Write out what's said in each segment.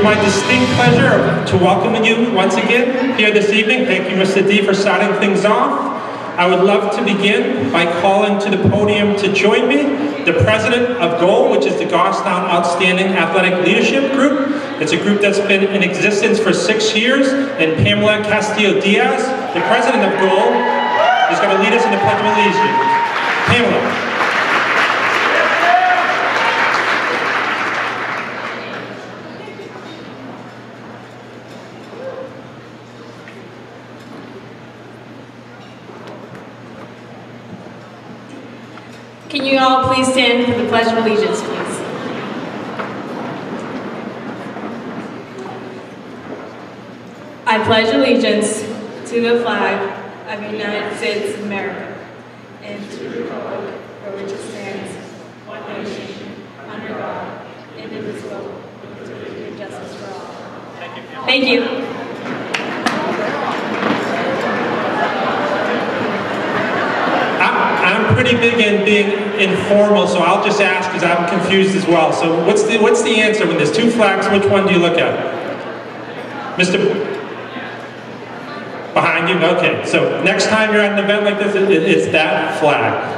my distinct pleasure to welcome you once again here this evening. Thank you, Mr. D, for starting things off. I would love to begin by calling to the podium to join me the president of GOAL, which is the Goffstown Outstanding Athletic Leadership Group. It's a group that's been in existence for 6 years, and Pamela Castillo-Diaz, the president of GOAL, is going to lead us in the Pledge of Allegiance. Pamela. Can you all please stand for the Pledge of Allegiance, please? I pledge allegiance to the flag of the United States of America and to the republic for which it stands, one nation, under God, indivisible, with liberty and justice for all. Thank you. I'm pretty big in being informal, so I'll just ask because I'm confused as well. So what's the answer when there's two flags? Which one do you look at? Mr. Behind you? Okay. So next time you're at an event like this, it's that flag.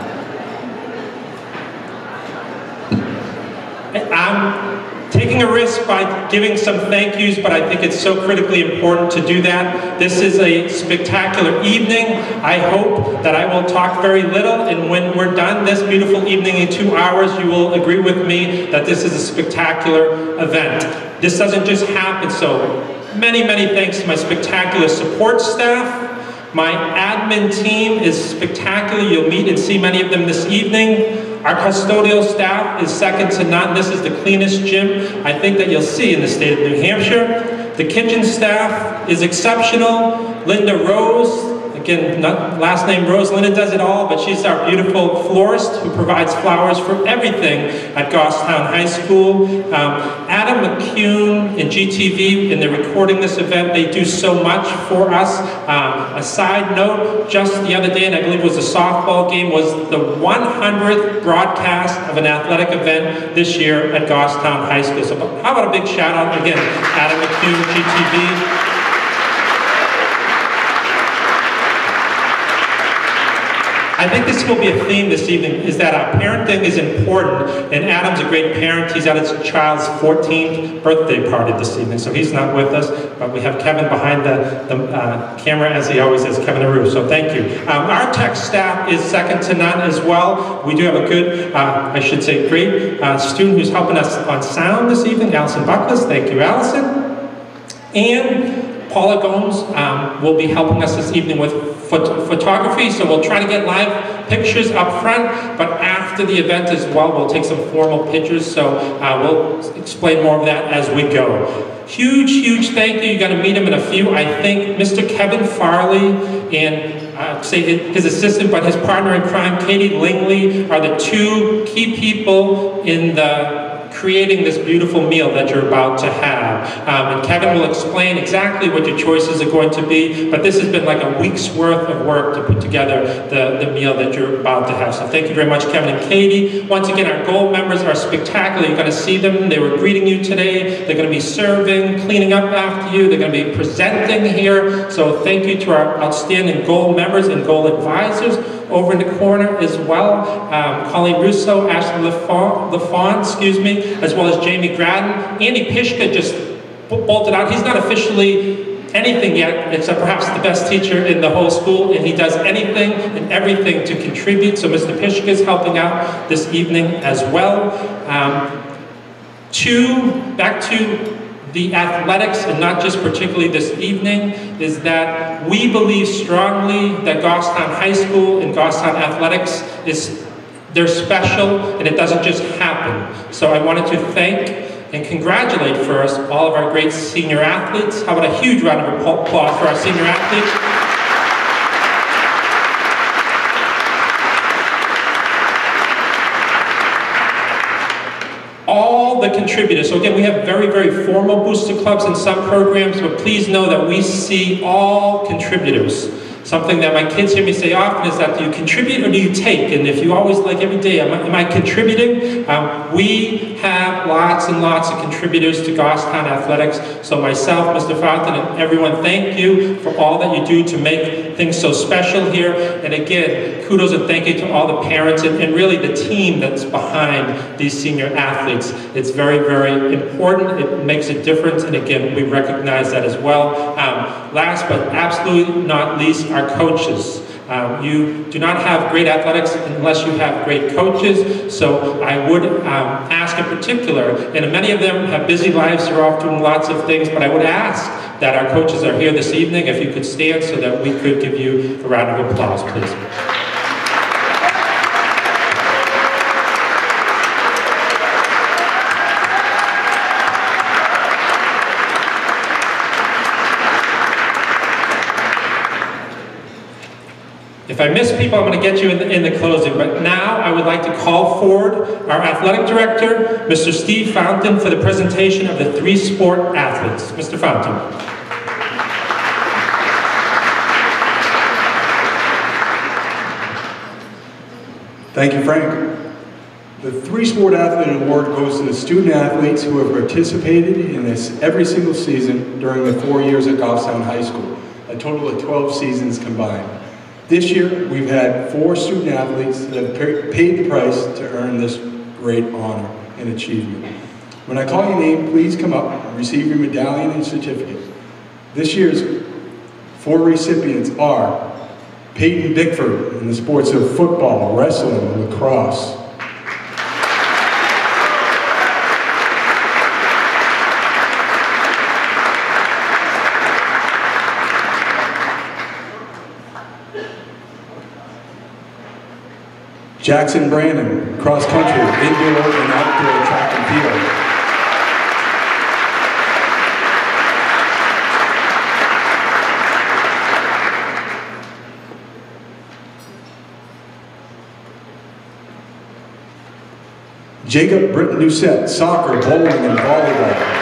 I'm taking a risk by giving some thank yous, but I think it's so critically important to do that. This is a spectacular evening. I hope that I will talk very little, and when we're done this beautiful evening in 2 hours, you will agree with me that this is a spectacular event. This doesn't just happen, so many, many thanks to my spectacular support staff. My admin team is spectacular. You'll meet and see many of them this evening. Our custodial staff is second to none. This is the cleanest gym I think that you'll see in the state of New Hampshire. The kitchen staff is exceptional. Linda Rose, again, last name Rose, Linda does it all, but she's our beautiful florist who provides flowers for everything at Goffstown High School. Adam McCune and GTV, and they're recording this event. They do so much for us. A side note, just the other day, and I believe it was a softball game, was the 100th broadcast of an athletic event this year at Goffstown High School. So how about a big shout out again, Adam McCune, GTV. I think this will be a theme this evening, is that parenting is important, and Adam's a great parent. He's at his child's 14th birthday party this evening, so he's not with us, but we have Kevin behind the camera, as he always is, Kevin Aru, so thank you. Our tech staff is second to none as well. We do have a good, I should say great student who's helping us on sound this evening, Allison Buckles. Thank you, Allison. And Paula Gomes will be helping us this evening with photography, so we'll try to get live pictures up front, but after the event as well, we'll take some formal pictures, so we'll explain more of that as we go. Huge, huge thank you. You're going to meet him in a few. I think Mr. Kevin Farley and say his assistant, but his partner in crime, Katie Lingley, are the two key people in the creating this beautiful meal that you're about to have. And Kevin will explain exactly what your choices are going to be, but this has been like a week's worth of work to put together the meal that you're about to have. So thank you very much, Kevin and Katie. Once again, our GOAL members are spectacular. You're going to see them. They were greeting you today. They're going to be serving, cleaning up after you. They're going to be presenting here. So thank you to our outstanding GOAL members and GOAL advisors. Over in the corner as well, Colleen Russo, Ashley LaFont, as well as Jamie Gradden. Andy Pishka just bolted out. He's not officially anything yet, except perhaps the best teacher in the whole school, and he does anything and everything to contribute. So Mr. Pishka is helping out this evening as well. Back to the athletics, and not just particularly this evening, is that we believe strongly that Goffstown High School and Goffstown Athletics they're special, and it doesn't just happen. So I wanted to thank and congratulate first all of our great senior athletes. How about a huge round of applause for our senior athletes? All the contributors. So again, we have very, very formal booster clubs in some programs, but please know that we see all contributors. Something that my kids hear me say often is that, do you contribute or do you take? And if you always, like every day, am I contributing? We have lots and lots of contributors to Goffstown Athletics. So myself, Mr. Fountain, and everyone, thank you for all that you do to make things so special here. And again, kudos and thank you to all the parents and really the team that's behind these senior athletes. It's very, very important. It makes a difference, and again, we recognize that as well. Last but absolutely not least, our coaches. You do not have great athletics unless you have great coaches, so I would ask in particular, and many of them have busy lives, they're off doing lots of things, but I would ask that our coaches are here this evening, if you could stand so that we could give you a round of applause, please. If I miss people, I'm going to get you in the closing. But now I would like to call forward our athletic director, Mr. Steve Fountain, for the presentation of the 3 sport athletes. Mr. Fountain. Thank you, Frank. The 3 Sport Athlete Award goes to the student athletes who have participated in this every single season during the 4 years at Goffstown High School, a total of 12 seasons combined. This year, we've had 4 student athletes that have paid the price to earn this great honor and achievement. When I call your name, please come up and receive your medallion and certificate. This year's 4 recipients are Peyton Bickford in the sports of football, wrestling, and lacrosse. Jackson Brandon, cross country, indoor and outdoor track and field. Jacob Britton Doucette, soccer, bowling, and volleyball.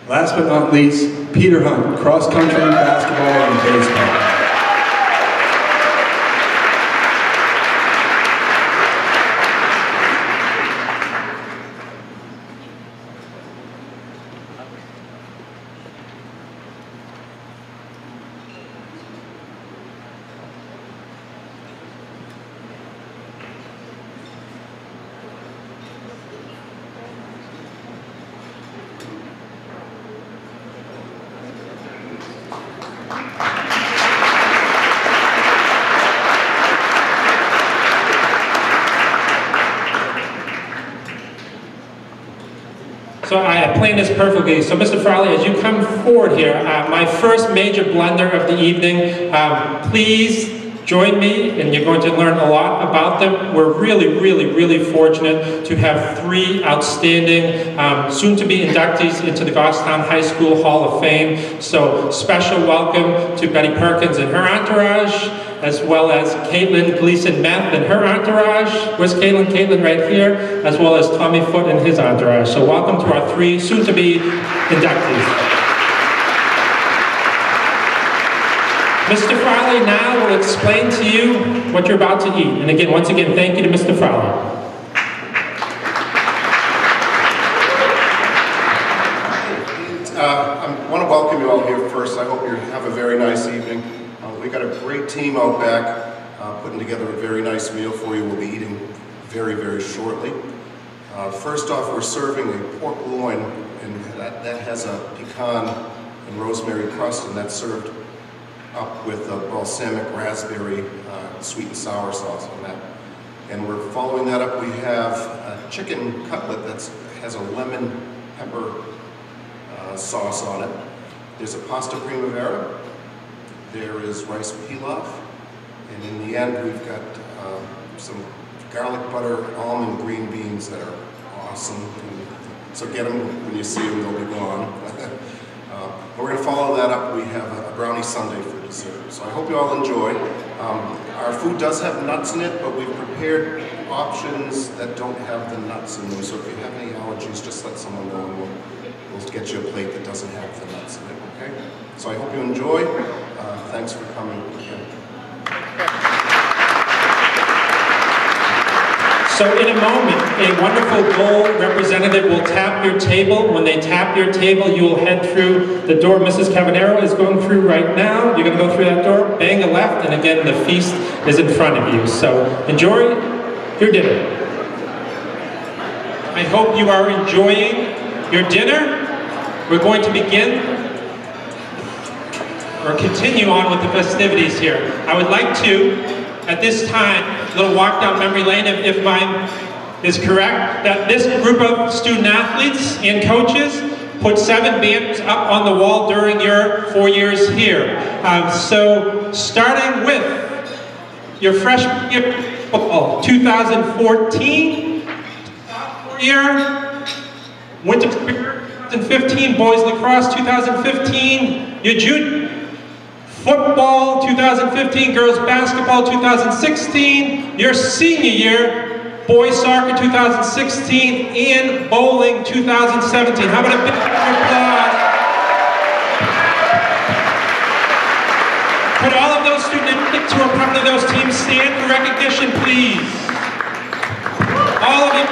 Last but not least, Peter Hunt, cross country, basketball, and baseball. So I planned this perfectly. So Mr. Farley, as you come forward here, my first major blunder of the evening, please join me, and you're going to learn a lot about them. We're really, really, really fortunate to have 3 outstanding, soon-to-be inductees into the Goffstown High School Hall of Fame. So special welcome to Betty Perkins and her entourage, as well as Caitlin Gleason-Meth and her entourage. Where's Caitlin? Caitlin right here, as well as Tommy Foote and his entourage. So welcome to our 3 soon-to-be inductees. Mr. Farley now will explain to you what you're about to eat. And again, once again, thank you to Mr. Farley. I want to welcome you all here first. I hope you have a very nice evening. We got a great team out back putting together a very nice meal for you. We'll be eating very, very shortly. First off, we're serving a pork loin, and that has a pecan and rosemary crust, and that's served up with a balsamic raspberry sweet and sour sauce on that. And we're following that up, we have a chicken cutlet that has a lemon pepper sauce on it. There's a pasta primavera. There is rice pilaf. And in the end, we've got some garlic butter almond green beans that are awesome. So get them when you see them, they'll be gone. We're going to follow that up. We have a brownie sundae for be served. So I hope you all enjoy. Our food does have nuts in it, but we've prepared options that don't have the nuts in them. So if you have any allergies, just let someone know and we'll get you a plate that doesn't have the nuts in it, okay? So I hope you enjoy. Thanks for coming again. So in a moment, a wonderful goal representative will tap your table. When they tap your table, you will head through the door Mrs. Cavanero is going through right now. You're going to go through that door, bang a left, and again, the feast is in front of you. So enjoy your dinner. I hope you are enjoying your dinner. We're going to begin or continue on with the festivities here. I would like to, at this time, a little walk down memory lane, if mine is correct, that this group of student athletes and coaches put 7 banners up on the wall during your 4 years here. So starting with your freshman year, 2014, sophomore year, winter 2015, boys lacrosse 2015, your junior football 2015, girls basketball 2016, your senior year, boys soccer 2016, and bowling 2017. How about a big round of applause? Could all of those student athletes who are part of those teams stand for recognition, please? All of you.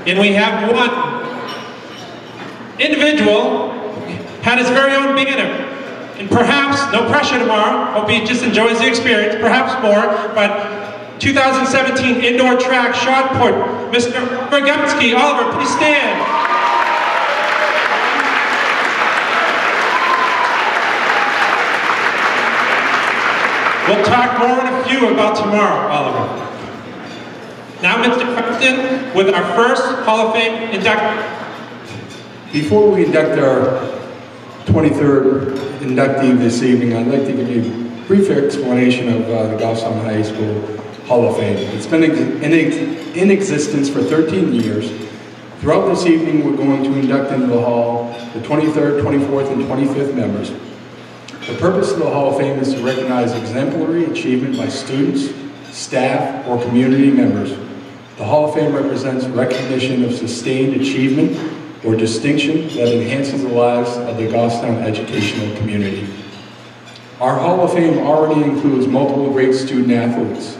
And we have one individual had his very own banner. And perhaps, no pressure tomorrow, hope he just enjoys the experience, perhaps more, but 2017 indoor track shot put, Mr. Bergumsky. Oliver, please stand. We'll talk more in a few about tomorrow, Oliver. Now, Mr. Preston, with our first Hall of Fame inductee. Before we induct our 23rd inductee this evening, I'd like to give you a brief explanation of the Goffstown High School Hall of Fame. It's been in existence for 13 years. Throughout this evening, we're going to induct into the Hall the 23rd, 24th, and 25th members. The purpose of the Hall of Fame is to recognize exemplary achievement by students, staff, or community members. The Hall of Fame represents recognition of sustained achievement or distinction that enhances the lives of the Goffstown educational community. Our Hall of Fame already includes multiple great student athletes,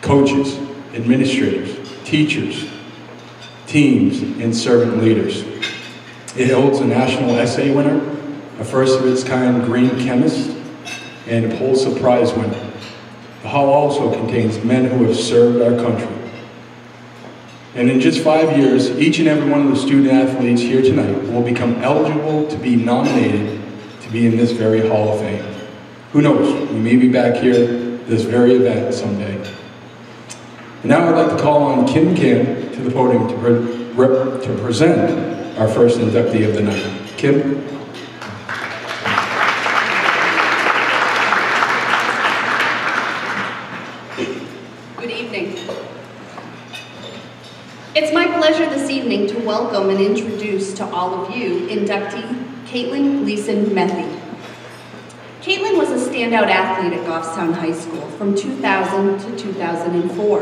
coaches, administrators, teachers, teams, and servant leaders. It holds a national essay winner, a first of its kind green chemist, and a Pulitzer Prize winner. The Hall also contains men who have served our country. And in just 5 years, each and every one of the student athletes here tonight will become eligible to be nominated to be in this very Hall of Fame. Who knows, we may be back here this very event someday. And now I'd like to call on Kim Kim to the podium to present our first inductee of the night. Kim? It's my pleasure this evening to welcome and introduce to all of you inductee Caitlin Gleason Methy. Caitlin was a standout athlete at Goffstown High School from 2000 to 2004.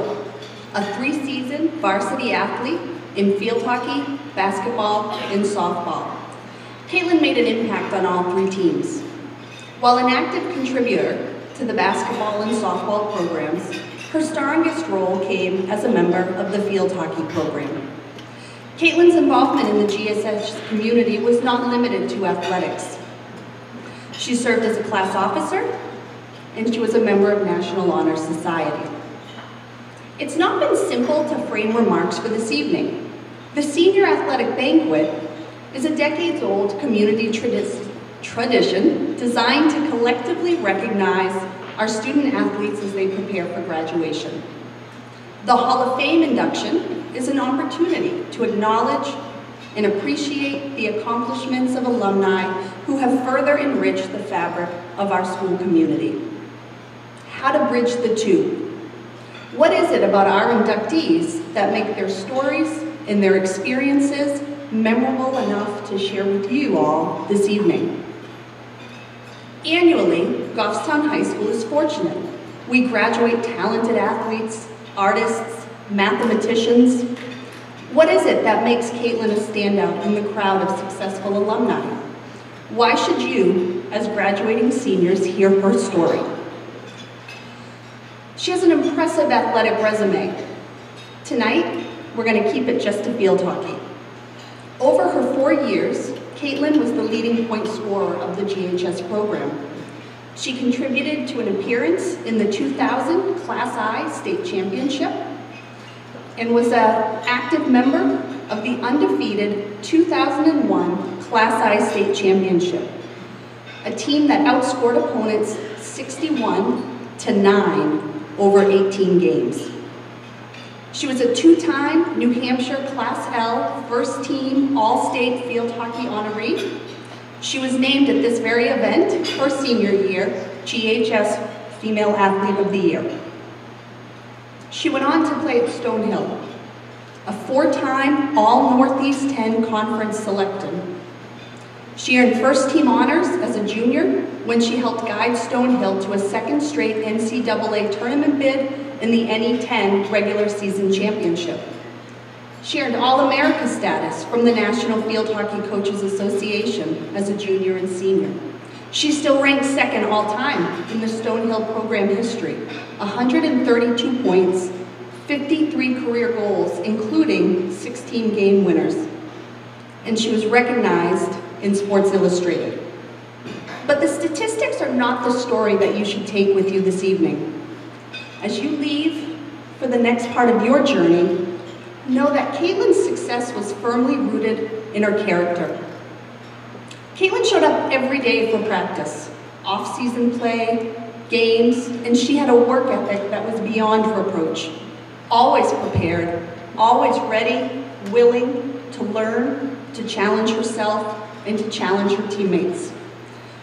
A 3-season varsity athlete in field hockey, basketball, and softball. Caitlin made an impact on all 3 teams. While an active contributor to the basketball and softball programs, her strongest role came as a member of the field hockey program. Caitlin's involvement in the GHS community was not limited to athletics. She served as a class officer, and she was a member of National Honor Society. It's not been simple to frame remarks for this evening. The Senior Athletic Banquet is a decades-old community tradition designed to collectively recognize our student athletes as they prepare for graduation. The Hall of Fame induction is an opportunity to acknowledge and appreciate the accomplishments of alumni who have further enriched the fabric of our school community. how to bridge the two. What is it about our inductees that make their stories and their experiences memorable enough to share with you all this evening? Annually, Goffstown High School is fortunate. We graduate talented athletes, artists, mathematicians. What is it that makes Caitlin a standout in the crowd of successful alumni? Why should you, as graduating seniors, hear her story? She has an impressive athletic resume. Tonight, we're going to keep it just to field hockey. Over her 4 years, Caitlin was the leading point scorer of the GHS program. She contributed to an appearance in the 2000 Class I State Championship and was an active member of the undefeated 2001 Class I State Championship, a team that outscored opponents 61-9 over 18 games. She was a two-time New Hampshire Class L First Team All-State Field Hockey honoree. She was named at this very event, her senior year, GHS Female Athlete of the Year. She went on to play at Stonehill, a four-time All-Northeast 10 Conference selected. She earned first-team honors as a junior when she helped guide Stonehill to a second straight NCAA tournament bid in the NE10 regular season championship. She earned All-America status from the National Field Hockey Coaches Association as a junior and senior. She still ranks second all-time in the Stonehill program history, 132 points, 53 career goals, including 16 game winners. And she was recognized in Sports Illustrated. But the statistics are not the story that you should take with you this evening. As you leave for the next part of your journey, know that Caitlin's success was firmly rooted in her character. Caitlin showed up every day for practice, off-season play, games, and she had a work ethic that was beyond reproach. Always prepared, always ready, willing to learn, to challenge herself, and to challenge her teammates.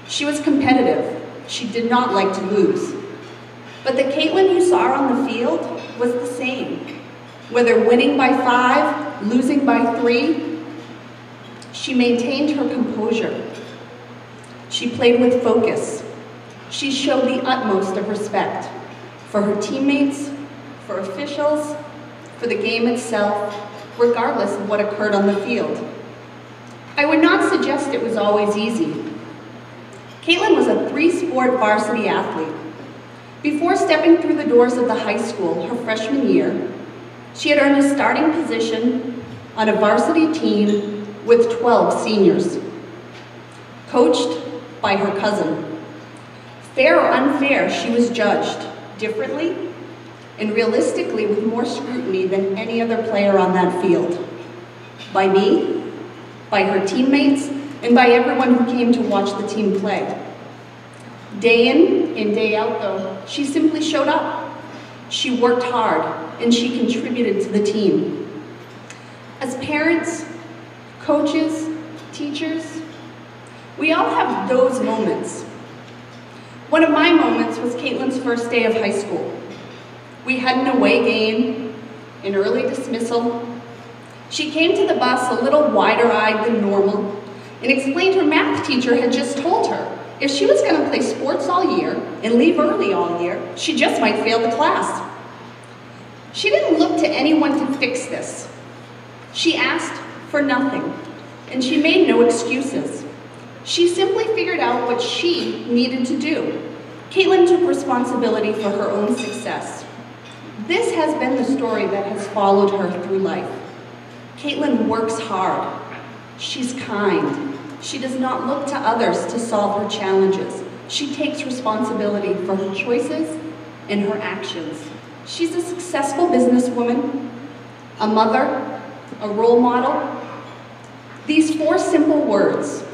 She was competitive. She did not like to lose. But the Caitlin you saw on the field was the same. Whether winning by 5, losing by 3, she maintained her composure. She played with focus. She showed the utmost of respect for her teammates, for officials, for the game itself, regardless of what occurred on the field. I would not suggest it was always easy. Caitlin was a 3-sport varsity athlete. Before stepping through the doors of the high school her freshman year, she had earned a starting position on a varsity team with 12 seniors, coached by her cousin. Fair or unfair, she was judged differently and realistically with more scrutiny than any other player on that field. By me, by her teammates, and by everyone who came to watch the team play. Day in and day out, though, she simply showed up. She worked hard, and she contributed to the team. As parents, coaches, teachers, we all have those moments. One of my moments was Caitlin's first day of high school. We had an away game, an early dismissal. She came to the bus a little wider-eyed than normal and explained her math teacher had just told her if she was going to play sports all year and leave early all year, she just might fail the class. She didn't look to anyone to fix this. She asked for nothing, and she made no excuses. She simply figured out what she needed to do. Caitlin took responsibility for her own success. This has been the story that has followed her through life. Caitlin works hard. She's kind. She does not look to others to solve her challenges. She takes responsibility for her choices and her actions. She's a successful businesswoman, a mother, a role model. These 4 simple words,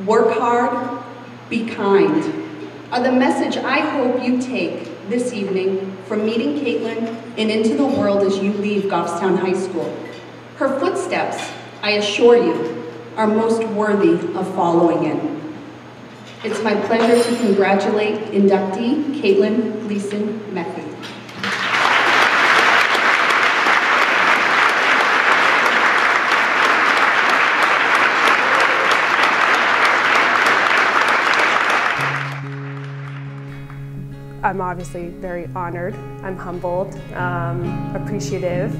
work hard, be kind, are the message I hope you take this evening from meeting Caitlin and into the world as you leave Goffstown High School. Her footsteps, I assure you, are most worthy of following in. It's my pleasure to congratulate inductee Caitlin Gleason Metheny. I'm obviously very honored, I'm humbled, appreciative.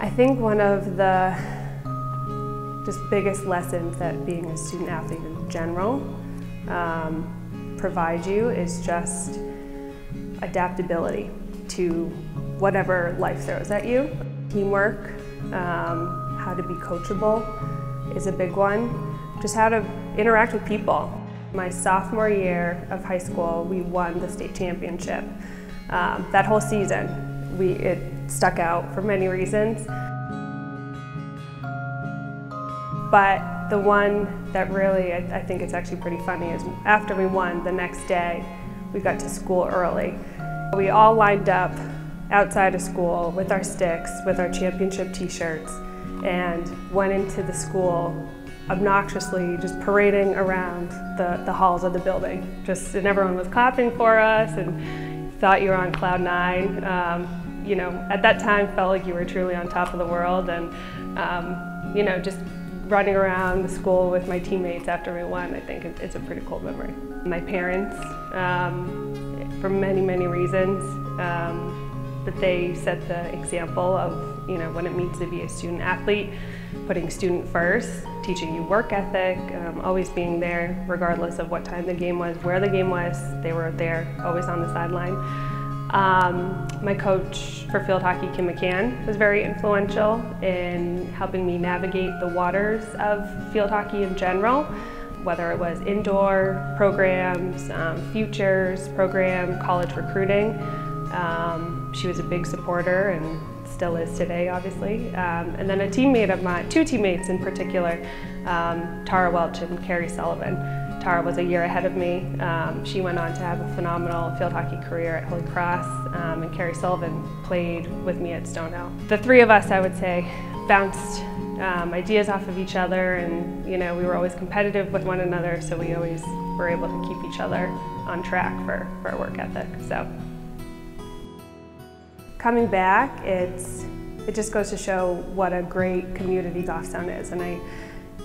I think one of the just biggest lessons that being a student athlete in general provides you is just adaptability to whatever life throws at you. Teamwork, how to be coachable is a big one. Just how to interact with people. My sophomore year of high school, we won the state championship. That whole season, it stuck out for many reasons. But the one that really, I think it's actually pretty funny, is after we won, the next day, we got to school early. We all lined up outside of school with our sticks, with our championship t-shirts, and went into the school obnoxiously just parading around the halls of the building. And everyone was clapping for us and thought you were on cloud nine. You know, at that time felt like you were truly on top of the world, and you know, just running around the school with my teammates after we won, I think it's a pretty cool memory. My parents, for many, many reasons, that they set the example of, you know, what it means to be a student athlete, putting student first, teaching you work ethic, always being there regardless of what time the game was, where the game was. They were there, always on the sideline. My coach for field hockey, Kim McCann, was very influential in helping me navigate the waters of field hockey in general, whether it was indoor programs, futures program, college recruiting. She was a big supporter and still is today, obviously. And then a teammate of mine, two teammates in particular, Tara Welch and Carrie Sullivan. Tara was a year ahead of me. She went on to have a phenomenal field hockey career at Holy Cross, and Carrie Sullivan played with me at Stonehill. The three of us, I would say, bounced ideas off of each other, and you know, we were always competitive with one another, so we always were able to keep each other on track for our work ethic. So, coming back, it just goes to show what a great community Goffstown is, and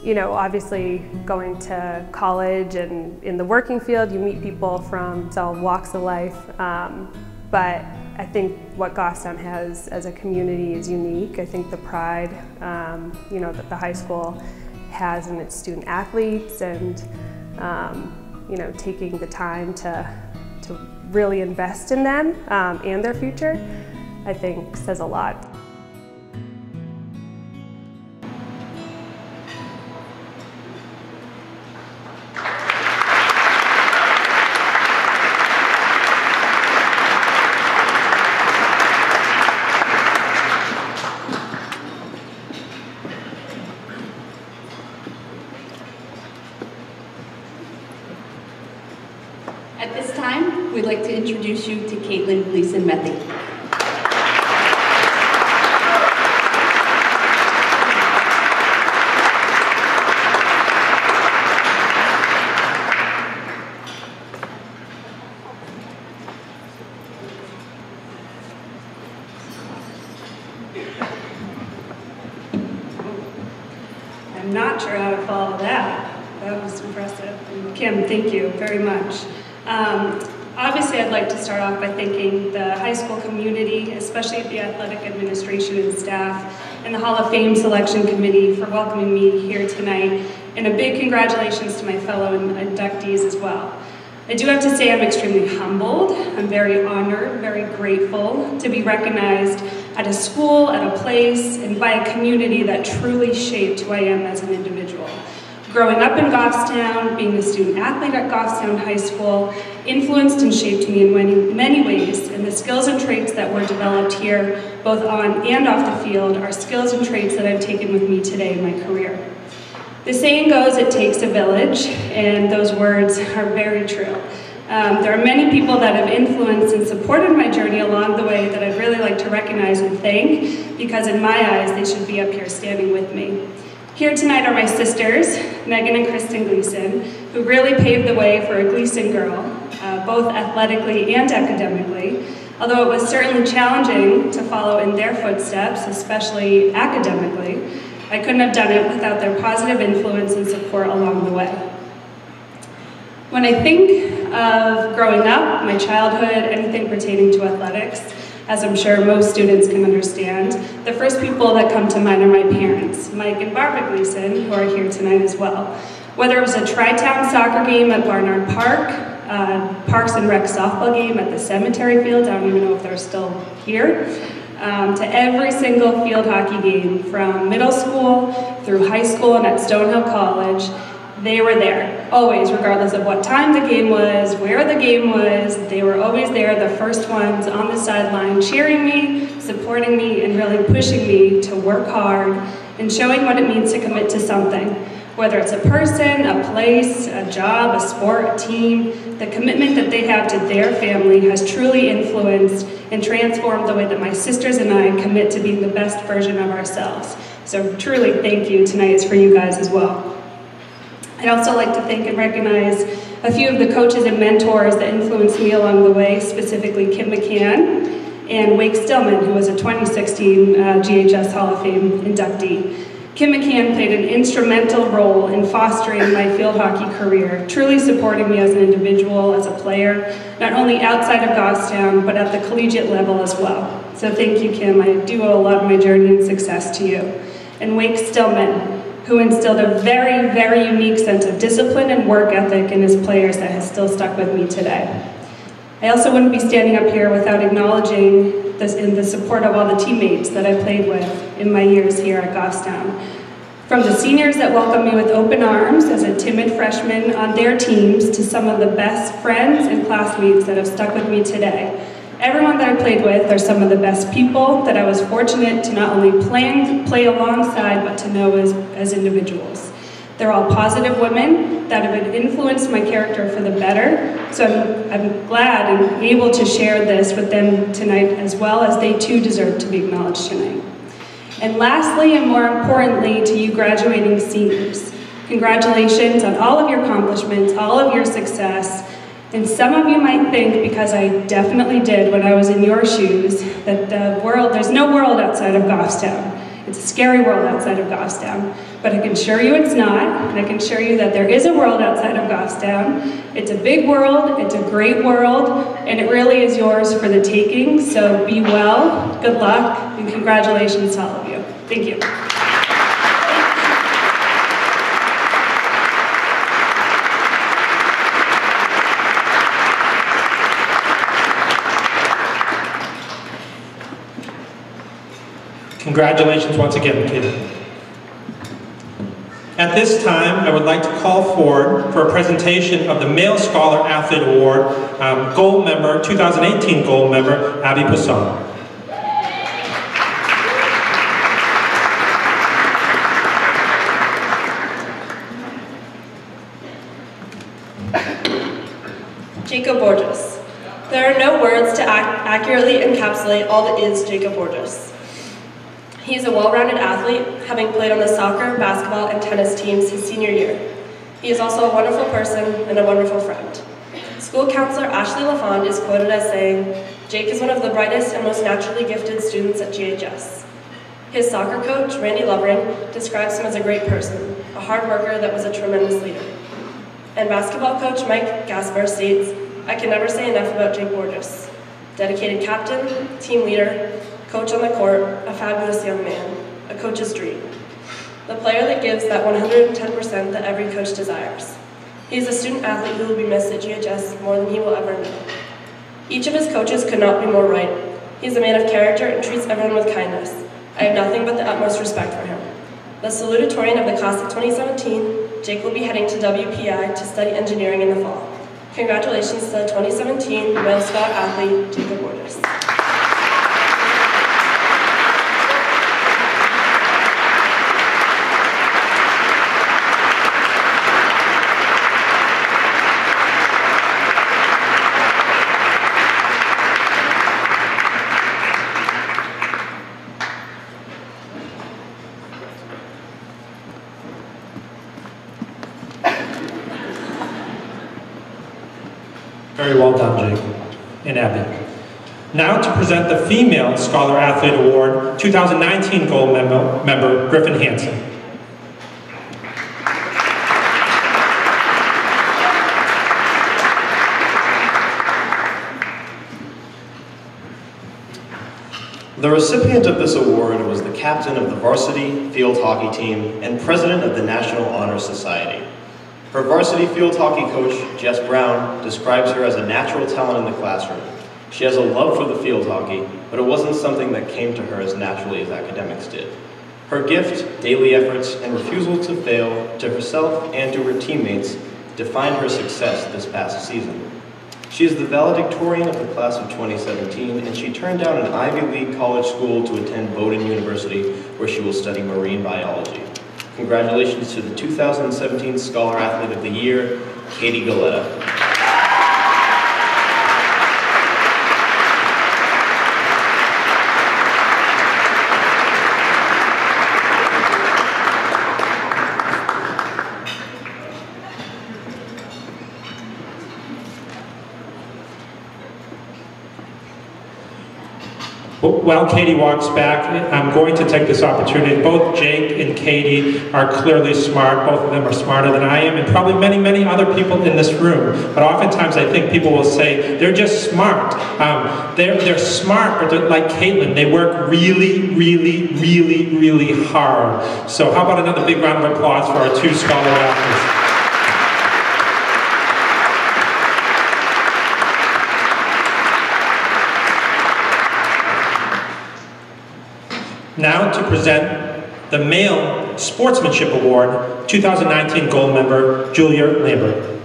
you know, obviously going to college and in the working field, you meet people from all walks of life, but I think what Goffstown has as a community is unique. I think the pride, you know, that the high school has in its student athletes, and you know, taking the time to really invest in them and their future, I think says a lot. At this time, we'd like to introduce you to Caitlin Gleason Metheny. I'm not sure how to follow that. That was impressive. And Kim, thank you very much. Obviously, I'd like to start off by thanking the high school community, especially the athletic administration and staff, and the Hall of Fame Selection Committee for welcoming me here tonight. And a big congratulations to my fellow inductees as well. I do have to say I'm extremely humbled. I'm very honored, very grateful to be recognized at a school, at a place, and by a community that truly shaped who I am as an individual. Growing up in Goffstown, being a student athlete at Goffstown High School, influenced and shaped me in many ways, and the skills and traits that were developed here, both on and off the field, are skills and traits that I've taken with me today in my career. The saying goes, it takes a village, and those words are very true. There are many people that have influenced and supported my journey along the way that I'd really like to recognize and thank, because in my eyes, they should be up here standing with me. Here tonight are my sisters, Megan and Kristen Gleason, who really paved the way for a Gleason girl, both athletically and academically, although it was certainly challenging to follow in their footsteps, especially academically. I couldn't have done it without their positive influence and support along the way. When I think of growing up, my childhood, anything pertaining to athletics, as I'm sure most students can understand, the first people that come to mind are my parents, Mike and Barbara Gleason, who are here tonight as well. Whether it was a Tri-Town soccer game at Barnard Park, Parks and Rec softball game at the cemetery field, I don't even know if they're still here, to every single field hockey game from middle school through high school and at Stonehill College, they were there, always, regardless of what time the game was, where the game was. They were always there, the first ones on the sideline, cheering me, supporting me, and really pushing me to work hard and showing what it means to commit to something. Whether it's a person, a place, a job, a sport, a team, the commitment that they have to their family has truly influenced and transformed the way that my sisters and I commit to being the best version of ourselves. So truly, thank you. Tonight is for you guys as well. I'd also like to thank and recognize a few of the coaches and mentors that influenced me along the way, specifically Kim McCann and Wake Stillman, who was a 2016 GHS Hall of Fame inductee. Kim McCann played an instrumental role in fostering my field hockey career, truly supporting me as an individual, as a player, not only outside of Goffstown, but at the collegiate level as well. So thank you, Kim. I do owe a lot of my journey and success to you. And Wake Stillman, who instilled a very, very unique sense of discipline and work ethic in his players that has still stuck with me today. I also wouldn't be standing up here without acknowledging this in the support of all the teammates that I played with in my years here at Goffstown. From the seniors that welcomed me with open arms as a timid freshman on their teams to some of the best friends and classmates that have stuck with me today. Everyone that I played with are some of the best people that I was fortunate to not only play alongside, but to know as individuals. They're all positive women that have influenced my character for the better, so I'm glad and able to share this with them tonight as well, as they too deserve to be acknowledged tonight. And lastly, and more importantly, to you graduating seniors, congratulations on all of your accomplishments, all of your success. And some of you might think, because I definitely did when I was in your shoes, that there's no world outside of Goffstown. It's a scary world outside of Goffstown. But I can assure you it's not, and I can assure you that there is a world outside of Goffstown. It's a big world, it's a great world, and it really is yours for the taking. So be well, good luck, and congratulations to all of you. Thank you. Congratulations once again, Caitlin. At this time, I would like to call forward for a presentation of the Male Scholar Athlete Award Gold Member, 2018 Gold Member, Abby Poisson. Jacob Borges. There are no words to accurately encapsulate all that is Jacob Borges. He is a well-rounded athlete, having played on the soccer, basketball, and tennis teams his senior year. He is also a wonderful person and a wonderful friend. School counselor Ashley LaFond is quoted as saying, "Jake is one of the brightest and most naturally gifted students at GHS." His soccer coach, Randy Lovering, describes him as a great person, a hard worker that was a tremendous leader. And basketball coach Mike Gasper states, "I can never say enough about Jake Borges. Dedicated captain, team leader, coach on the court, a fabulous young man, a coach's dream. The player that gives that 110% that every coach desires. He is a student athlete who will be missed at GHS more than he will ever know. Each of his coaches could not be more right. He is a man of character and treats everyone with kindness. I have nothing but the utmost respect for him." The salutatorian of the class of 2017, Jake will be heading to WPI to study engineering in the fall. Congratulations to the 2017 Male Scholar Athlete, Jacob Borges. Very well done, Jake and Abby. Now to present the Female Scholar Athlete Award, 2019 Gold member Griffin Hansen. The recipient of this award was the captain of the varsity field hockey team and president of the National Honor Society. Her varsity field hockey coach, Jess Brown, describes her as a natural talent in the classroom. She has a love for the field hockey, but it wasn't something that came to her as naturally as academics did. Her gift, daily efforts, and refusal to fail to herself and to her teammates defined her success this past season. She is the valedictorian of the class of 2017, and she turned down an Ivy League college school to attend Bowdoin University, where she will study marine biology. Congratulations to the 2017 Scholar Athlete of the Year, Katie Galetta. While Katie walks back, I'm going to take this opportunity. Both Jake and Katie are clearly smart. Both of them are smarter than I am, and probably many, many other people in this room. But oftentimes I think people will say, they're just smart. They're smart, but they're like Caitlin. They work really, really, really, really hard. So how about another big round of applause for our two scholar athletes. Now to present the Male Sportsmanship Award, 2019 Gold member, Julia Lambert.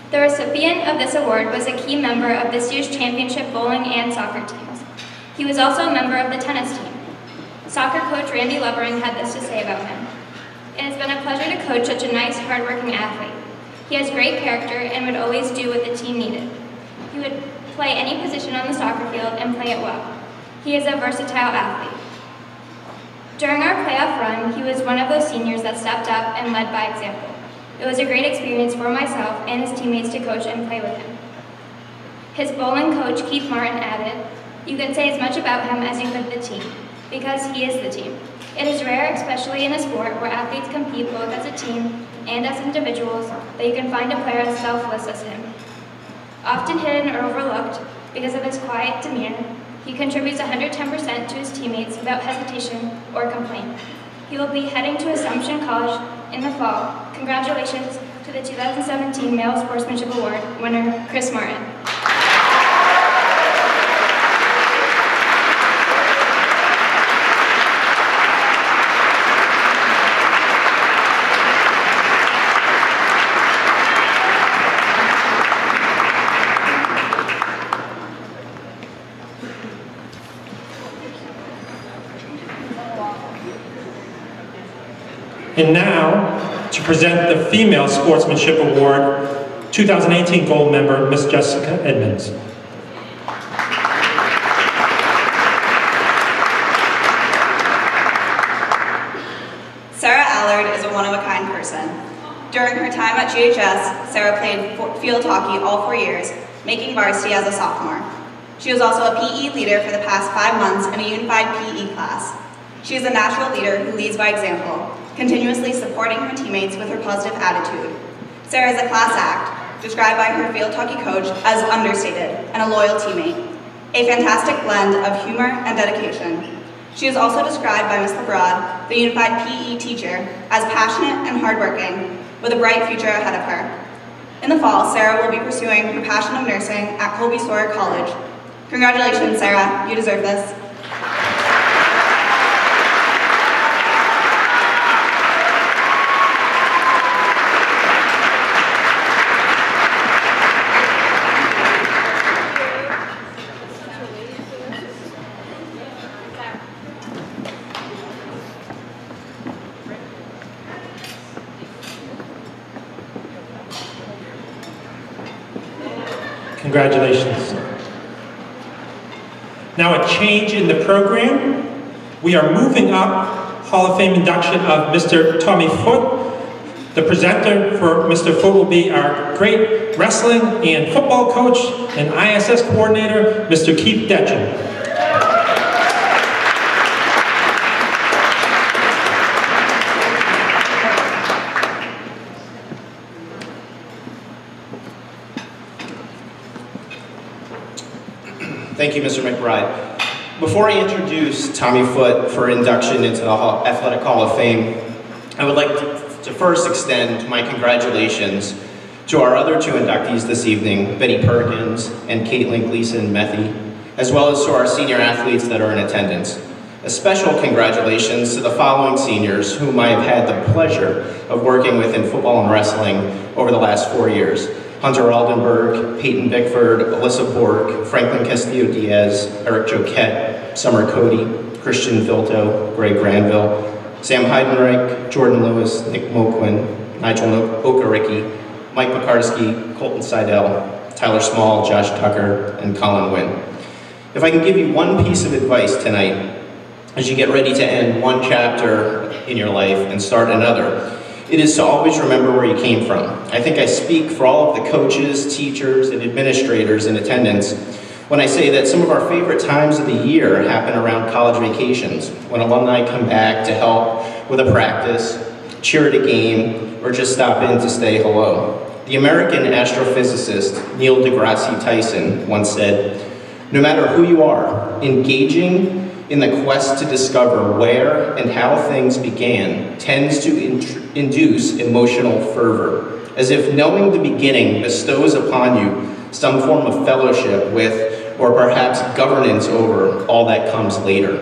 The recipient of this award was a key member of this year's championship bowling and soccer teams. He was also a member of the tennis team. Soccer coach Randy Lovering had this to say about him. It has been a pleasure to coach such a nice, hardworking athlete. He has great character and would always do what the team needed. He would play any position on the soccer field and play it well. He is a versatile athlete. During our playoff run, he was one of those seniors that stepped up and led by example. It was a great experience for myself and his teammates to coach and play with him. His bowling coach, Keith Martin, added, "You can say as much about him as you could the team, because he is the team. It is rare, especially in a sport where athletes compete both as a team and as individuals, that you can find a player as selfless as him. Often hidden or overlooked because of his quiet demeanor, he contributes 110% to his teammates without hesitation or complaint. He will be heading to Assumption College in the fall. Congratulations to the 2017 Male Sportsmanship Award winner, Chris Martin." And now, to present the Female Sportsmanship Award, 2018 Gold member, Miss Jessica Edmonds. Sarah Allard is a one-of-a-kind person. During her time at GHS, Sarah played field hockey all 4 years, making varsity as a sophomore. She was also a PE leader for the past 5 months in a unified PE class. She is a natural leader who leads by example, continuously supporting her teammates with her positive attitude. Sarah is a class act, described by her field hockey coach as understated and a loyal teammate. A fantastic blend of humor and dedication. She is also described by Ms. LeBrod, the unified PE teacher, as passionate and hardworking, with a bright future ahead of her. In the fall, Sarah will be pursuing her passion of nursing at Colby Sawyer College. Congratulations, Sarah, you deserve this. Congratulations. Now a change in the program. We are moving up Hall of Fame induction of Mr. Tommy Foote. The presenter for Mr. Foote will be our great wrestling and football coach and ISS coordinator, Mr. Keith Detchen. Thank you, Mr. McBride. Before I introduce Tommy Foote for induction into the Athletic Hall of Fame, I would like to first extend my congratulations to our other two inductees this evening, Betty Perkins and Caitlin Gleason-Methy, as well as to our senior athletes that are in attendance. A special congratulations to the following seniors whom I have had the pleasure of working with in football and wrestling over the last 4 years. Hunter Aldenberg, Peyton Bickford, Alyssa Bork, Franklin Castillo-Diaz, Eric Joquette, Summer Cody, Christian Vilto, Greg Granville, Sam Heidenreich, Jordan Lewis, Nick Moquin, Nigel Okericki, Mike Pekarsky, Colton Seidel, Tyler Small, Josh Tucker, and Colin Wynn. If I can give you one piece of advice tonight, as you get ready to end one chapter in your life and start another, it is to always remember where you came from. I think I speak for all of the coaches, teachers, and administrators in attendance when I say that some of our favorite times of the year happen around college vacations, when alumni come back to help with a practice, cheer at a game, or just stop in to say hello. The American astrophysicist Neil deGrasse Tyson once said, "No matter who you are, engaging in the quest to discover where and how things began tends to induce emotional fervor, as if knowing the beginning bestows upon you some form of fellowship with, or perhaps governance over, all that comes later.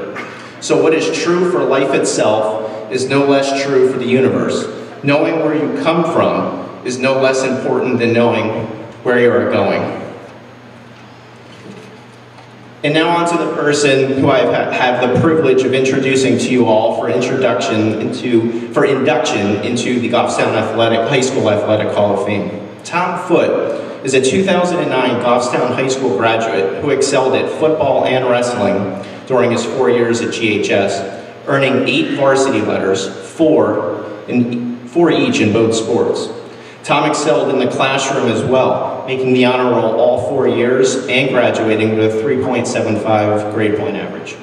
So what is true for life itself is no less true for the universe. Knowing where you come from is no less important than knowing where you are going." And now on to the person who I have the privilege of introducing to you all for induction into the Goffstown High School Athletic Hall of Fame. Tom Foote is a 2009 Goffstown High School graduate who excelled at football and wrestling during his 4 years at GHS, earning 8 varsity letters, 4 each in both sports. Tom excelled in the classroom as well, making the honor roll all 4 years and graduating with a 3.75 grade point average.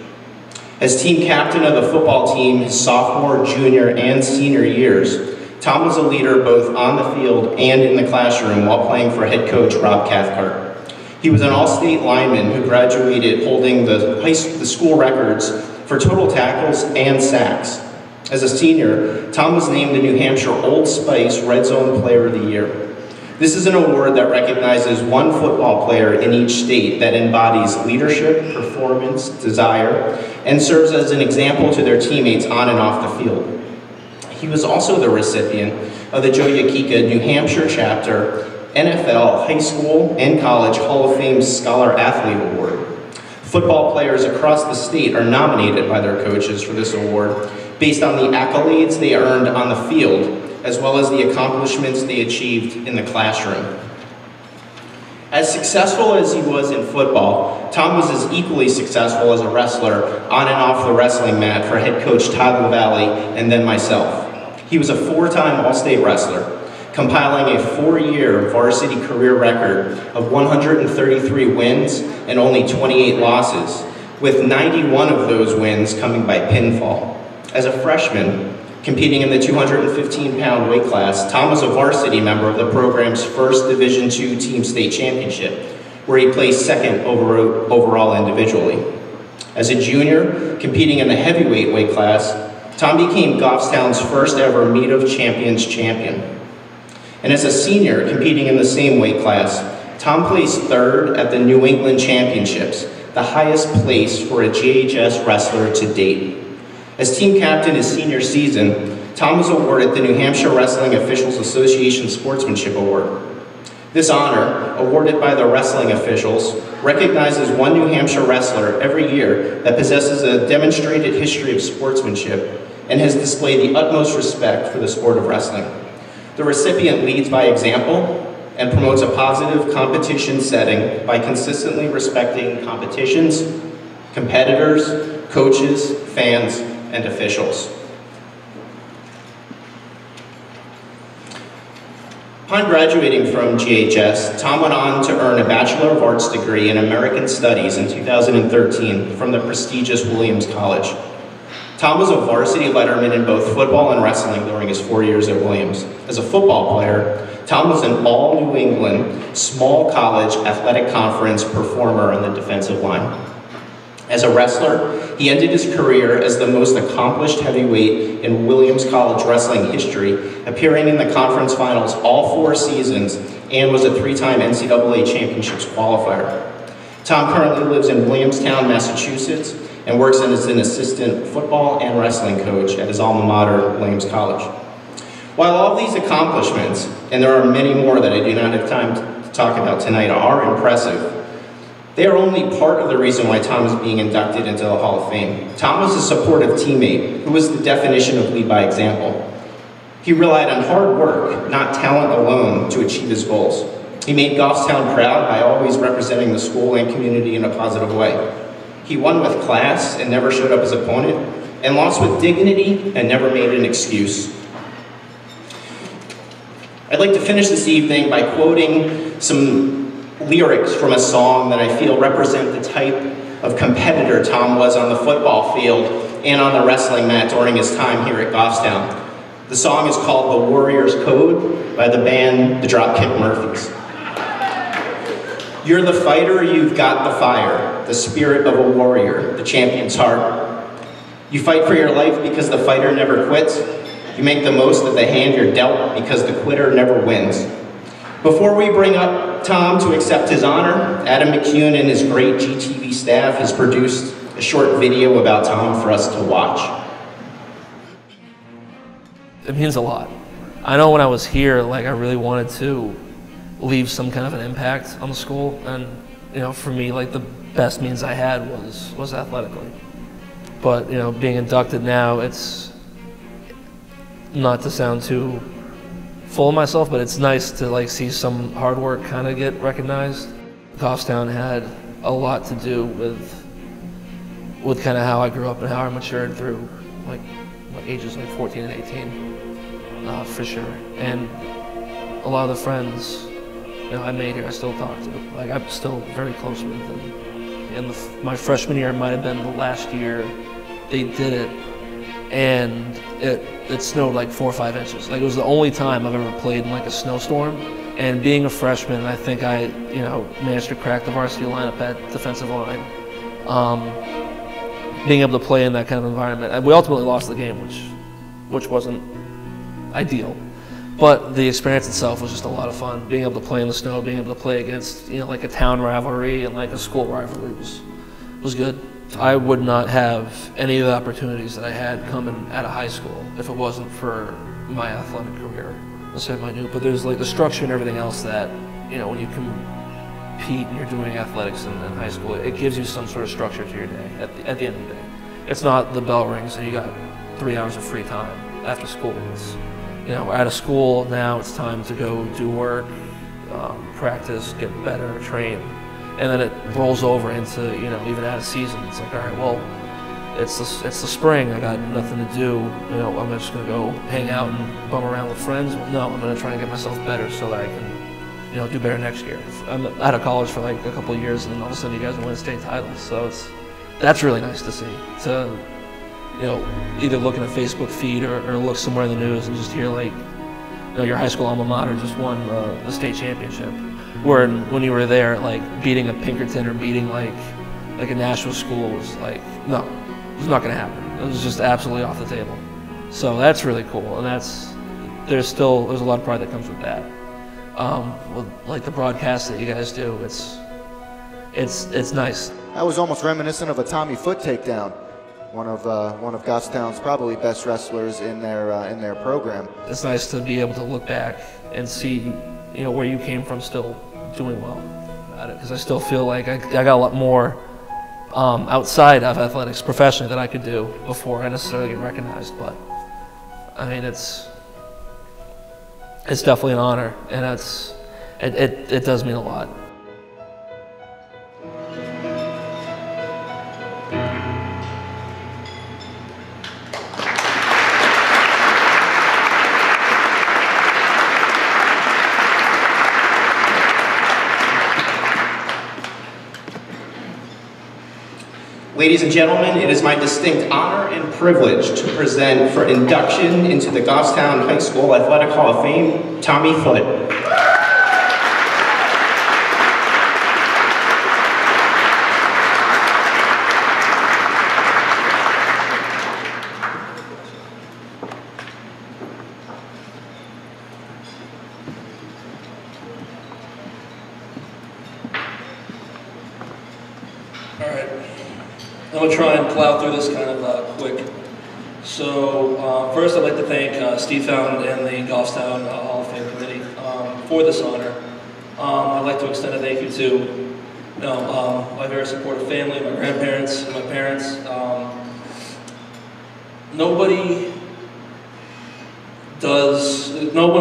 As team captain of the football team his sophomore, junior, and senior years, Tom was a leader both on the field and in the classroom while playing for head coach Rob Cathcart. He was an all-state lineman who graduated holding the school records for total tackles and sacks. As a senior, Tom was named the New Hampshire Old Spice Red Zone Player of the Year. This is an award that recognizes one football player in each state that embodies leadership, performance, desire, and serves as an example to their teammates on and off the field. He was also the recipient of the Joe Yakika New Hampshire Chapter NFL High School and College Hall of Fame Scholar Athlete Award. Football players across the state are nominated by their coaches for this award based on the accolades they earned on the field, as well as the accomplishments they achieved in the classroom. As successful as he was in football, Tom was as equally successful as a wrestler on and off the wrestling mat for head coach Todd LaValle and then myself. He was a 4-time All-State wrestler, compiling a 4-year varsity career record of 133 wins and only 28 losses, with 91 of those wins coming by pinfall. As a freshman, competing in the 215-pound weight class, Tom was a varsity member of the program's first Division II Team State Championship, where he placed second overall individually. As a junior, competing in the heavyweight weight class, Tom became Goffstown's first ever Meet of Champions champion. And as a senior, competing in the same weight class, Tom placed third at the New England Championships, the highest place for a GHS wrestler to date. As team captain his senior season, Tom was awarded the New Hampshire Wrestling Officials Association Sportsmanship Award. This honor, awarded by the wrestling officials, recognizes one New Hampshire wrestler every year that possesses a demonstrated history of sportsmanship and has displayed the utmost respect for the sport of wrestling. The recipient leads by example, and promotes a positive competition setting by consistently respecting competitions, competitors, coaches, fans, and officials. Upon graduating from GHS, Tom went on to earn a Bachelor of Arts degree in American Studies in 2013 from the prestigious Williams College. Tom was a varsity letterman in both football and wrestling during his 4 years at Williams. As a football player, Tom was an all-New England, small college athletic conference performer on the defensive line. As a wrestler, he ended his career as the most accomplished heavyweight in Williams College wrestling history, appearing in the conference finals all 4 seasons and was a 3-time NCAA Championships qualifier. Tom currently lives in Williamstown, Massachusetts, and works as an assistant football and wrestling coach at his alma mater, Williams College. While all these accomplishments, and there are many more that I do not have time to talk about tonight, are impressive, they are only part of the reason why Tom is being inducted into the Hall of Fame. Tom was a supportive teammate who was the definition of lead by example. He relied on hard work, not talent alone, to achieve his goals. He made Goffstown proud by always representing the school and community in a positive way. He won with class and never showed up his opponent, and lost with dignity and never made an excuse. I'd like to finish this evening by quoting some lyrics from a song that I feel represent the type of competitor Tom was on the football field and on the wrestling mat during his time here at Goffstown. The song is called The Warrior's Code by the band The Dropkick Murphys. You're the fighter, you've got the fire, the spirit of a warrior, the champion's heart. You fight for your life because the fighter never quits. You make the most of the hand you're dealt because the quitter never wins. Before we bring up Tom to accept his honor, Adam McCune and his great GTV staff has produced a short video about Tom for us to watch. It means a lot. I know when I was here, like, I really wanted to leave some kind of an impact on the school, and you know, for me, like, the best means I had was athletically. But you know, being inducted now, it's not to sound too full of myself, but it's nice to like see some hard work kind of get recognized. Goffstown had a lot to do with kind of how I grew up and how I matured through like ages like 14 and 18, for sure. And a lot of the friends, you know, I made here, I still talk to. Like, I'm still very close with them. And my freshman year might have been the last year they did it, and it snowed like 4 or 5 inches. Like, it was the only time I've ever played in like a snowstorm. And being a freshman, I think I, you know, managed to crack the varsity lineup at defensive line. Being able to play in that kind of environment. We ultimately lost the game, which wasn't ideal. But the experience itself was just a lot of fun. Being able to play in the snow, being able to play against, you know, like a town rivalry and like a school rivalry was good. I would not have any of the opportunities that I had coming out of high school if it wasn't for my athletic career. Let's say minute, but there's like the structure and everything else that, you know, when you compete and you're doing athletics in high school, it gives you some sort of structure to your day at the end of the day. It's not the bell rings and you got 3 hours of free time after school. It's, you know, out of school now, it's time to go do work, practice, get better, train, and then it rolls over into, you know, even out of season. It's like, all right, well, it's the spring. I got nothing to do. You know, I'm just gonna go hang out and bum around with friends. Well, no, I'm gonna try and get myself better so that I can, you know, do better next year. I'm out of college for like a couple of years, and then all of a sudden you guys win state titles. So that's really nice to see. To, you know, either look in a Facebook feed or look somewhere in the news and just hear like, you know, your high school alma mater just won the state championship. Where when you were there, like beating a Pinkerton or beating like a national school was like, no, it's not gonna happen. It was just absolutely off the table. So that's really cool, and there's a lot of pride that comes with that. With like the broadcast that you guys do, it's nice. That was almost reminiscent of a Tommy Foot takedown. One of Goffstown's probably best wrestlers in their program. It's nice to be able to look back and see, you know, where you came from still doing well at it, because I still feel like I got a lot more outside of athletics professionally that I could do before I necessarily get recognized. But I mean, it's definitely an honor, and it does mean a lot. Ladies and gentlemen, it is my distinct honor and privilege to present for induction into the Goffstown High School Athletic Hall of Fame, Tommy Foote. I'm going to try and plow through this kind of quick. So first I'd like to thank Steve Fountain and the Goffstown Hall of Fame Committee for this honor. I'd like to extend a thank you to my very supportive family, my grandparents, and my parents. No one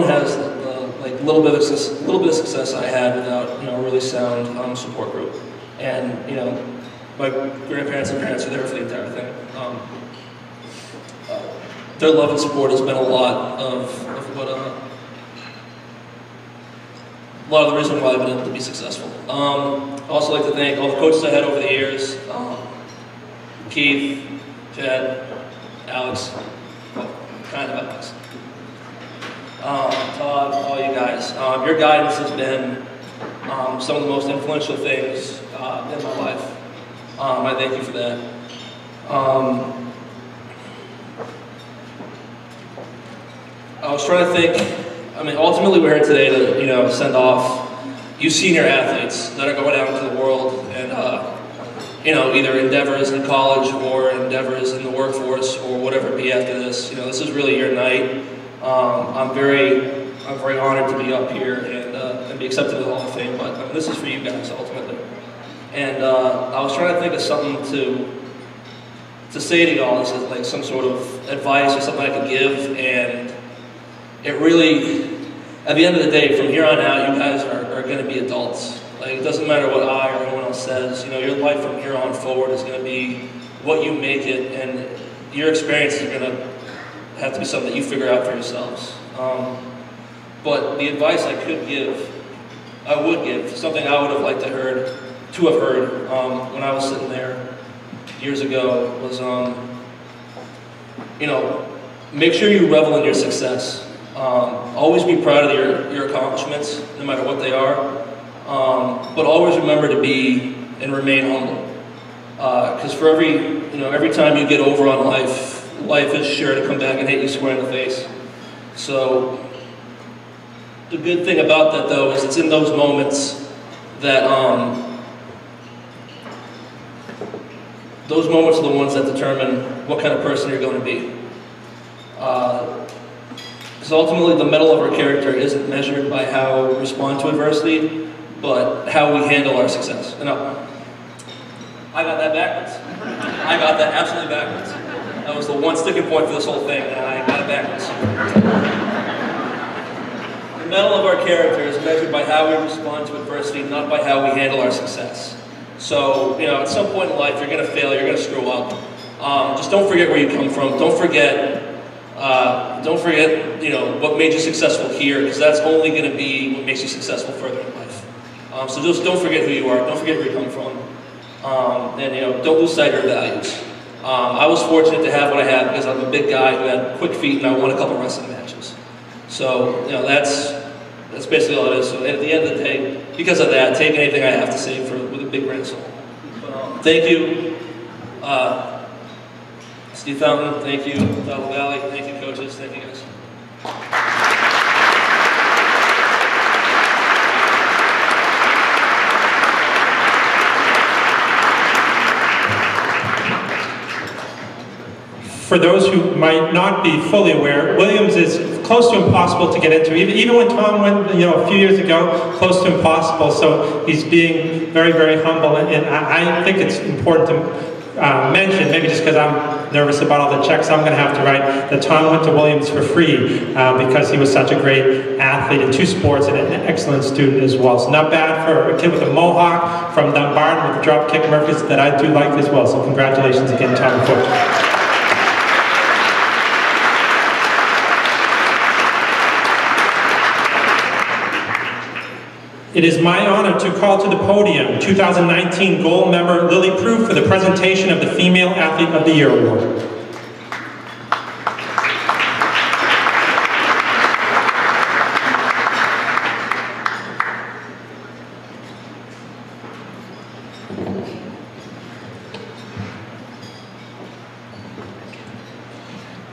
has like a little bit of success I had without a really sound support group. And my grandparents and parents are there for the entire thing. Their love and support has been a lot of the reason why I've been able to be successful. I'd also like to thank all the coaches I had over the years. Keith, Chad, Alex, well, kind of Alex. Todd, all you guys. Your guidance has been some of the most influential things in my life. I thank you for that. I was trying to think, ultimately we're here today to, send off you senior athletes that are going out into the world and, either endeavors in college or endeavors in the workforce or whatever it be after this. This is really your night. I'm very honored to be up here and be accepted to the Hall of Fame, but this is for you guys ultimately. And I was trying to think of something to say to y'all, as like some sort of advice or something I could give, and it really, at the end of the day, from here on out, you guys are going to be adults. Like, it doesn't matter what I or anyone else says, your life from here on forward is going to be what you make it, and your experiences are going to have to be something that you figure out for yourselves. But the advice I would give, something I would have liked to have heard when I was sitting there years ago was, make sure you revel in your success. Always be proud of your accomplishments, no matter what they are. But always remember to be and remain humble. Because for every time you get over on life is sure to come back and hit you square in the face. So the good thing about that, though, is it's in those moments that those moments are the ones that determine what kind of person you're going to be. Because ultimately the mettle of our character isn't measured by how we respond to adversity, but how we handle our success. I got that backwards. I got that absolutely backwards. That was the one sticking point for this whole thing, and I got it backwards. The mettle of our character is measured by how we respond to adversity, not by how we handle our success. So, at some point in life, you're going to fail, you're going to screw up. Just don't forget where you come from. Don't forget, what made you successful here, because that's only going to be what makes you successful further in life. So just don't forget who you are. Don't forget where you come from. And, don't lose sight of your values. I was fortunate to have what I had because I'm a big guy who had quick feet and I won a couple wrestling matches. So, that's basically all it is. So at the end of the day, because of that, take anything I have to say with a big grain of salt. Thank you, Steve Fountain. Thank you, Double Valley. Thank you, coaches. Thank you, guys. For those who might not be fully aware, Williams is close to impossible to get into. Even when Tom went, a few years ago, close to impossible. So he's being very, very humble, and I think it's important to mention, maybe just because I'm nervous about all the checks I'm going to have to write, that Tom went to Williams for free because he was such a great athlete. athlete in 2 sports and an excellent student as well. So not bad for a kid with a mohawk from Dumbarton with dropkick Murphys that I do like as well. So congratulations again, Tommy Foote. It is my honor to call to the podium 2019 Gold member Lily Proof for the presentation of the Female Athlete of the Year Award.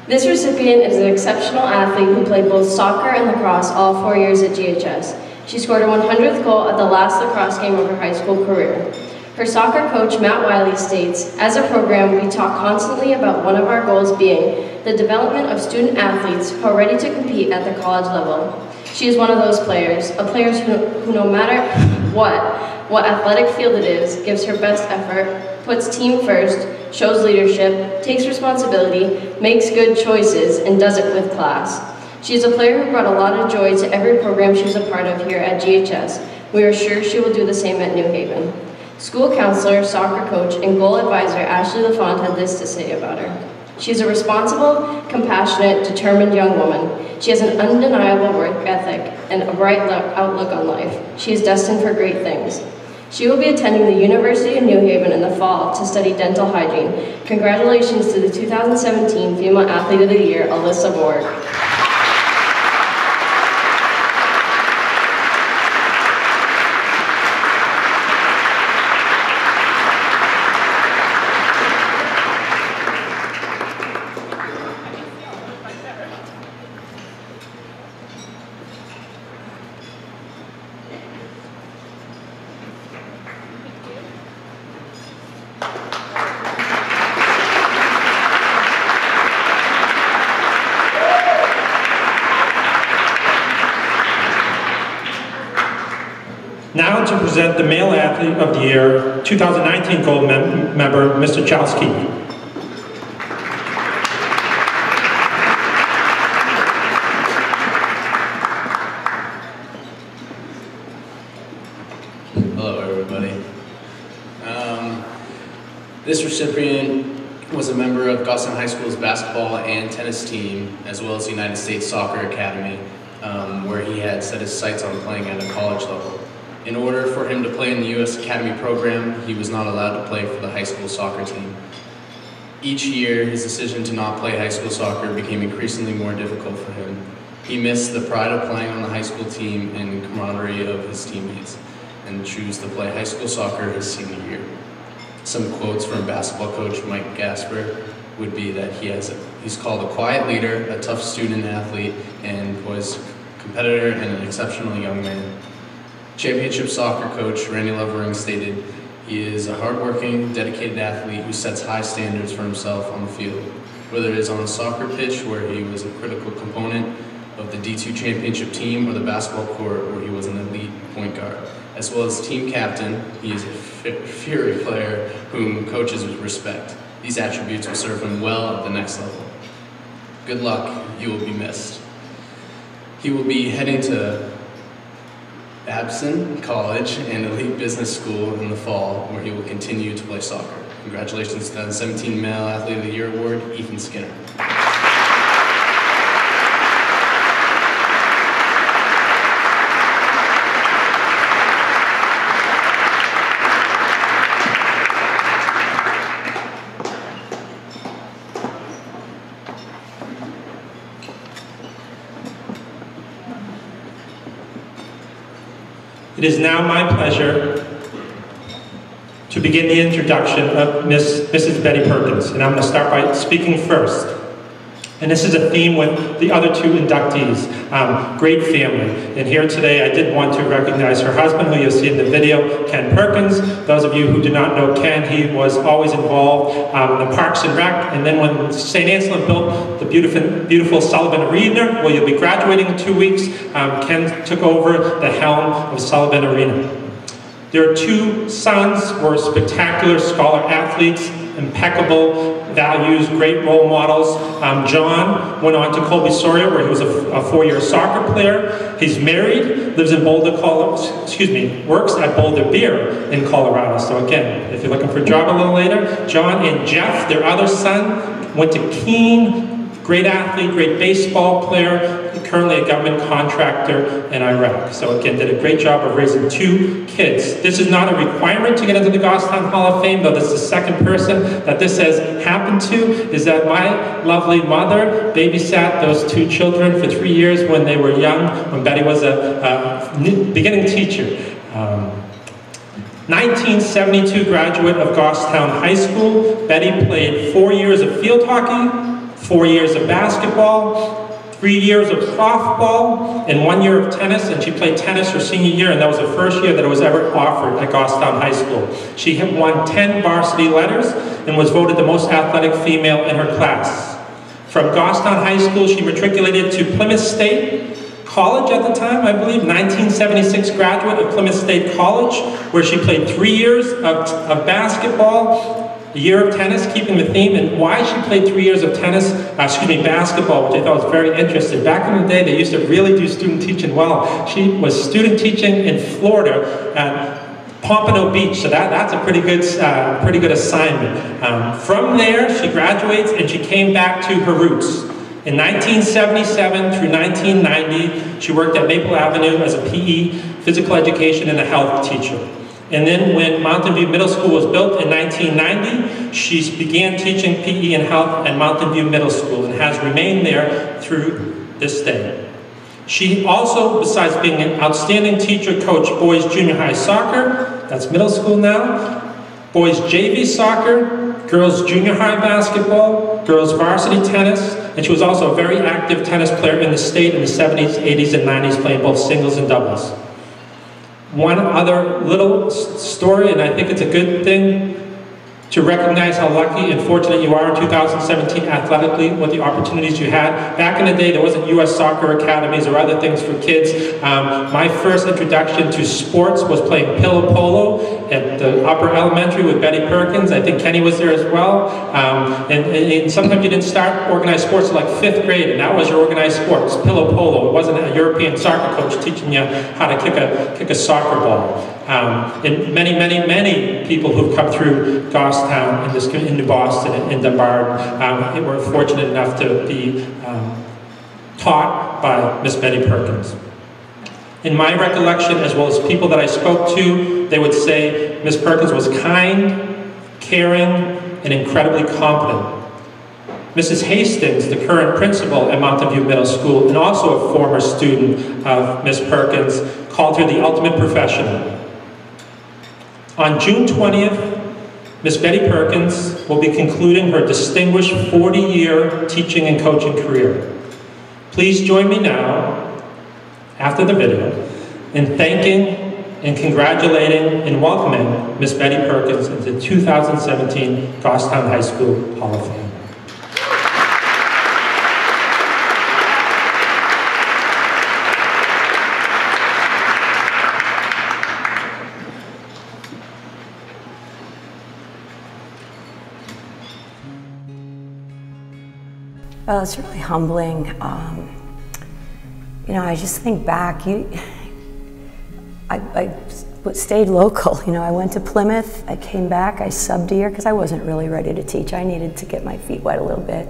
This recipient is an exceptional athlete who played both soccer and lacrosse all 4 years at GHS. She scored her 100th goal at the last lacrosse game of her high school career. Her soccer coach, Matt Wiley, states, "As a program, we talk constantly about one of our goals being the development of student athletes who are ready to compete at the college level. She is one of those players, who no matter what athletic field it is, gives her best effort, puts team first, shows leadership, takes responsibility, makes good choices, and does it with class. She is a player who brought a lot of joy to every program she was a part of here at GHS. We are sure she will do the same at New Haven." School counselor, soccer coach, and goal advisor Ashley LaFont had this to say about her. "She is a responsible, compassionate, determined young woman. She has an undeniable work ethic and a bright outlook on life. She is destined for great things. She will be attending the University of New Haven in the fall to study dental hygiene. Congratulations to the 2017 Female Athlete of the Year, Alyssa Borg." Now to present the Male Athlete of the Year 2019 Gold member, Mr. Chowski. Hello, everybody. This recipient was a member of Goffstown High School's basketball and tennis team, as well as the United States Soccer Academy, where he had set his sights on playing at a college level. In order for him to play in the U.S. Academy program, he was not allowed to play for the high school soccer team. Each year, his decision to not play high school soccer became increasingly more difficult for him. He missed the pride of playing on the high school team and camaraderie of his teammates, and chose to play high school soccer his senior year. Some quotes from basketball coach Mike Gasper would be that he's called a quiet leader, a tough student athlete, and was a competitor and an exceptional young man. Championship soccer coach Randy Lovering stated, "He is a hardworking, dedicated athlete who sets high standards for himself on the field. Whether it is on the soccer pitch, where he was a critical component of the D2 championship team, or the basketball court, where he was an elite point guard. As well as team captain, he is a fury player whom coaches respect. These attributes will serve him well at the next level. Good luck, you will be missed." He will be heading to Babson College and Elite Business School in the fall, where he will continue to play soccer. Congratulations to the 2017 Male Athlete of the Year Award, Ethan Skinner. It is now my pleasure to begin the introduction of Mrs. Betty Perkins, and I'm going to start by speaking first. And this is a theme with the other 2 inductees, great family. And here today I did want to recognize her husband, who you'll see in the video, Ken Perkins. Those of you who do not know Ken, he was always involved in the Parks and Rec. And then when St. Anselm built the beautiful Sullivan Arena, where you'll be graduating in 2 weeks, Ken took over the helm of Sullivan Arena. Their 2 sons were spectacular scholar athletes, impeccable values, great role models. John went on to Colby Sawyer, where he was a 4-year soccer player. He's married, lives in Boulder, works at Boulder Beer in Colorado. So again, if you're looking for a job a little later, John and Jeff, their other son, went to Keene, great athlete, great baseball player, currently a government contractor in Iraq. So again, did a great job of raising 2 kids. This is not a requirement to get into the Goffstown Hall of Fame, though this is the second person that this has happened to, is that my lovely mother babysat those 2 children for 3 years when they were young, when Betty was a beginning teacher. 1972 graduate of Goffstown High School. Betty played 4 years of field hockey, 4 years of basketball, 3 years of softball, and 1 year of tennis, and she played tennis her senior year, and that was the first year that it was ever offered at Goffstown High School. She had won 10 varsity letters and was voted the most athletic female in her class. From Goffstown High School, she matriculated to Plymouth State College at the time, I believe, 1976 graduate of Plymouth State College, where she played 3 years of basketball, a year of tennis, keeping the theme, and why she played 3 years of basketball, which I thought was very interesting. Back in the day, they used to really do student teaching well. She was student teaching in Florida at Pompano Beach, so that's a pretty good assignment. From there, she graduates and she came back to her roots. In 1977 through 1990, she worked at Maple Avenue as a PE, physical education, and a health teacher. And then when Mountain View Middle School was built in 1990, she began teaching PE and health at Mountain View Middle School and has remained there through this day. She also, besides being an outstanding teacher, coached boys junior high soccer, that's middle school now, boys JV soccer, girls junior high basketball, girls varsity tennis, and she was also a very active tennis player in the state in the 70s, 80s, and 90s, playing both singles and doubles. One other little story, and I think it's a good thing to recognize how lucky and fortunate you are in 2017 athletically with the opportunities you had. Back in the day, there wasn't U.S. soccer academies or other things for kids. My first introduction to sports was playing pillow polo at the upper elementary with Betty Perkins. I think Kenny was there as well. And sometimes you didn't start organized sports until like 5th grade, and that was your organized sports, pillow polo. It wasn't a European soccer coach teaching you how to kick a soccer ball. And many people who've come through Goffstown in New Boston and in Dunbar were fortunate enough to be taught by Miss Betty Perkins. In my recollection, as well as people that I spoke to, they would say Miss Perkins was kind, caring, and incredibly competent. Mrs. Hastings, the current principal at Mountain View Middle School, and also a former student of Miss Perkins, called her the ultimate professional. On June 20th, Miss Betty Perkins will be concluding her distinguished 40-year teaching and coaching career. Please join me now, after the video, in thanking and congratulating and welcoming Miss Betty Perkins into the 2017 Goffstown High School Hall of Fame. Well, it's really humbling. You know, I just think back. I stayed local. You know, I went to Plymouth. I came back. I subbed here because I wasn't really ready to teach. I needed to get my feet wet a little bit.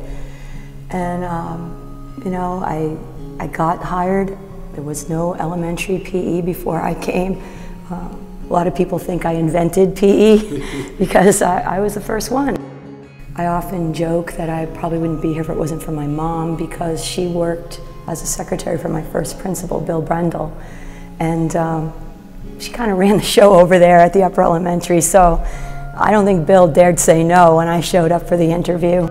And you know, I got hired. There was no elementary PE before I came. A lot of people think I invented PE because I was the first one. I often joke that I probably wouldn't be here if it wasn't for my mom, because she worked as a secretary for my first principal, Bill Brendel, and she kind of ran the show over there at the upper elementary, so I don't think Bill dared say no when I showed up for the interview.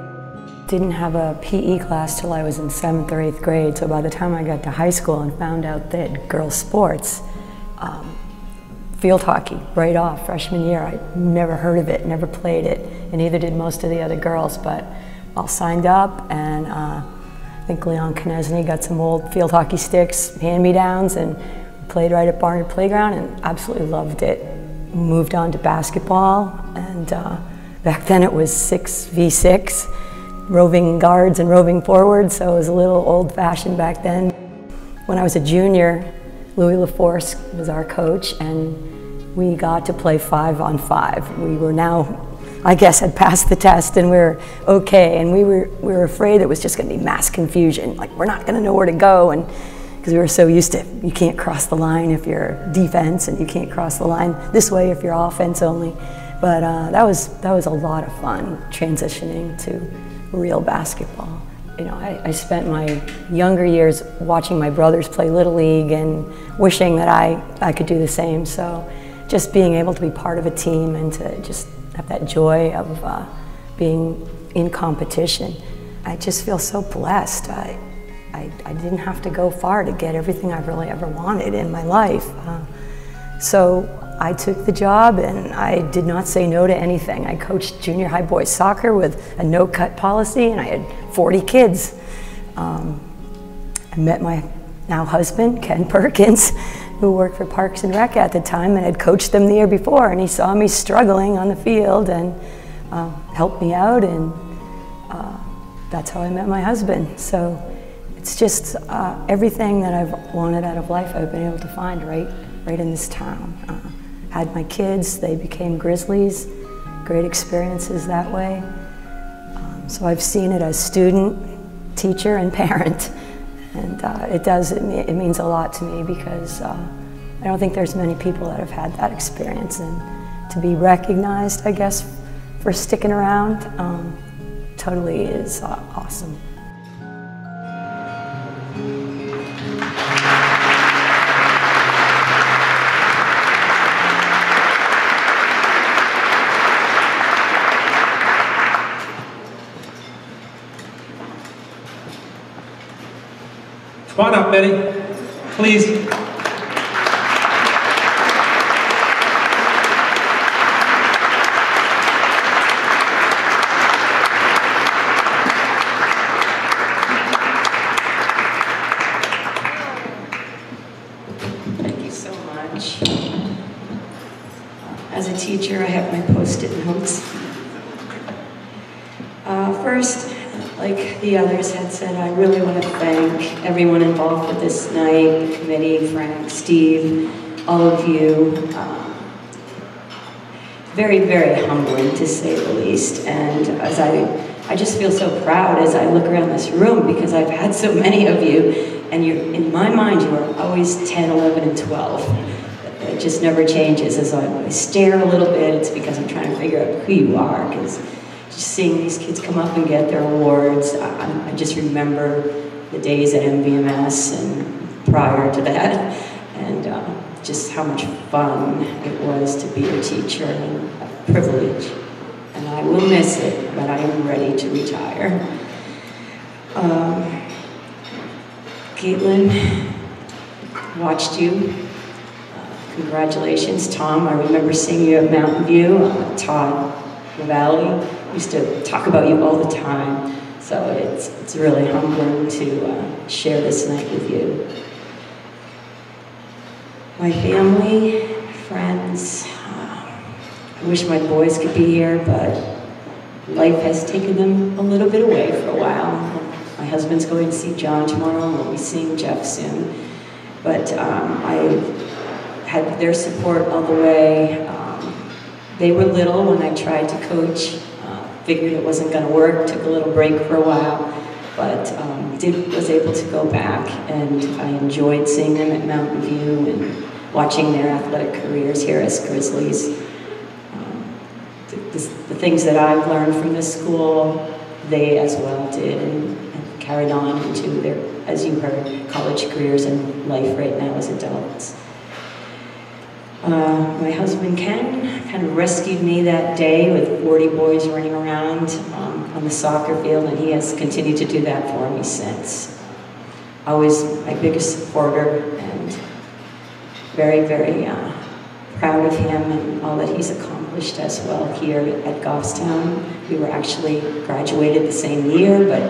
Didn't have a PE class till I was in 7th or 8th grade, so by the time I got to high school and found out they had girls' sports, field hockey right off freshman year. I'd never heard of it, never played it, and neither did most of the other girls, but all signed up, and I think Leon Knesny got some old field hockey sticks, hand-me-downs, and played right at Barnard Playground and absolutely loved it. Moved on to basketball and Back then it was 6v6, roving guards and roving forwards, so it was a little old-fashioned back then. When I was a junior, Louis LaForce was our coach, and we got to play 5-on-5. We were now, I guess, had passed the test, and we were okay, and we were afraid it was just going to be mass confusion, like we're not going to know where to go, and because we were so used to, you can't cross the line if you're defense, and you can't cross the line this way if you're offense only. But that was a lot of fun, transitioning to real basketball. You know, I spent my younger years watching my brothers play Little League and wishing that I could do the same. So just being able to be part of a team and to just have that joy of being in competition, I just feel so blessed. I didn't have to go far to get everything I've really ever wanted in my life. So I took the job and I did not say no to anything. I coached junior high boys soccer with a no-cut policy, and I had 40 kids. I met my now husband, Ken Perkins, who worked for Parks and Rec at the time and had coached them the year before, and he saw me struggling on the field and helped me out, and that's how I met my husband. So it's just everything that I've wanted out of life I've been able to find right in this town. Had my kids, they became Grizzlies, great experiences that way. So I've seen it as student, teacher, and parent. And it means a lot to me because I don't think there's many people that have had that experience. And to be recognized, I guess, for sticking around totally is awesome. Come on up, Betty, please. Thank you so much. As a teacher, I have my Post-it notes. First, like the others had said, I really want to thank everyone involved with this night, the committee, Frank, Steve, all of you. Very, very humbling, to say the least. And as I just feel so proud as I look around this room because I've had so many of you, and in my mind, you are always 10, 11, and 12. It just never changes. As I stare a little bit, it's because I'm trying to figure out who you are, because just seeing these kids come up and get their awards, I just remember the days at MVMS and prior to that, and just how much fun it was to be a teacher, and a privilege. And I will miss it, but I am ready to retire. Caitlin, watched you. Congratulations, Tom. I remember seeing you at Mountain View. Todd Valley used to talk about you all the time. So it's really humbling to share this night with you. My family, friends, I wish my boys could be here, but life has taken them a little bit away for a while. My husband's going to see John tomorrow, and we'll be seeing Jeff soon. But I had their support all the way. They were little when I tried to coach. Figured it wasn't going to work, took a little break for a while, but was able to go back, and I enjoyed seeing them at Mountain View and watching their athletic careers here as Grizzlies. The things that I've learned from this school, they as well did, and carried on into their, as you heard, college careers and life right now as adults. My husband Ken kind of rescued me that day with 40 boys running around on the soccer field, and he has continued to do that for me since. Always my biggest supporter, and very, very proud of him and all that he's accomplished as well here at Goffstown. We were actually graduated the same year, but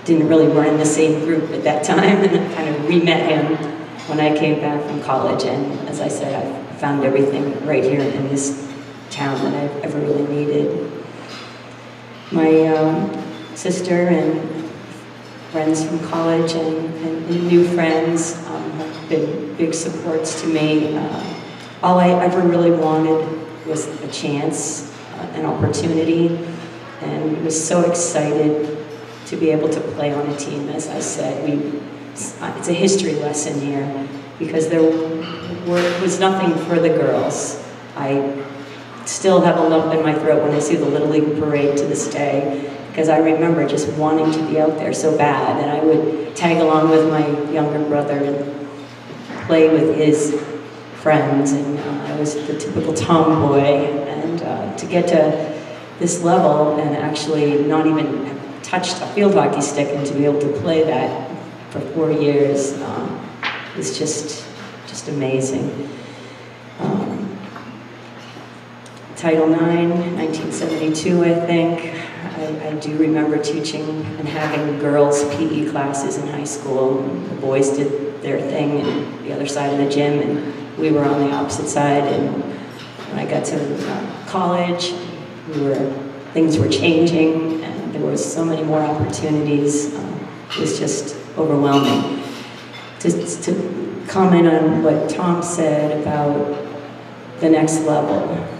didn't really run in the same group at that time, and I kind of re-met him when I came back from college. And as I said, I found everything right here in this town that I've ever really needed. My sister and friends from college and new friends have been big supports to me. All I ever really wanted was a chance, an opportunity, and was so excited to be able to play on a team. As I said, it's a history lesson here, because there was nothing for the girls. I still have a lump in my throat when I see the Little League parade to this day, because I remember just wanting to be out there so bad, and I would tag along with my younger brother and play with his friends, and I was the typical tomboy, and to get to this level and actually not even have touched a field hockey stick and to be able to play that for 4 years is just amazing. Title IX, 1972, I think. I do remember teaching and having girls' PE classes in high school. The boys did their thing on the other side of the gym, and we were on the opposite side. And when I got to college, things were changing, and there were so many more opportunities. It was just overwhelming. To comment on what Tom said about the next level,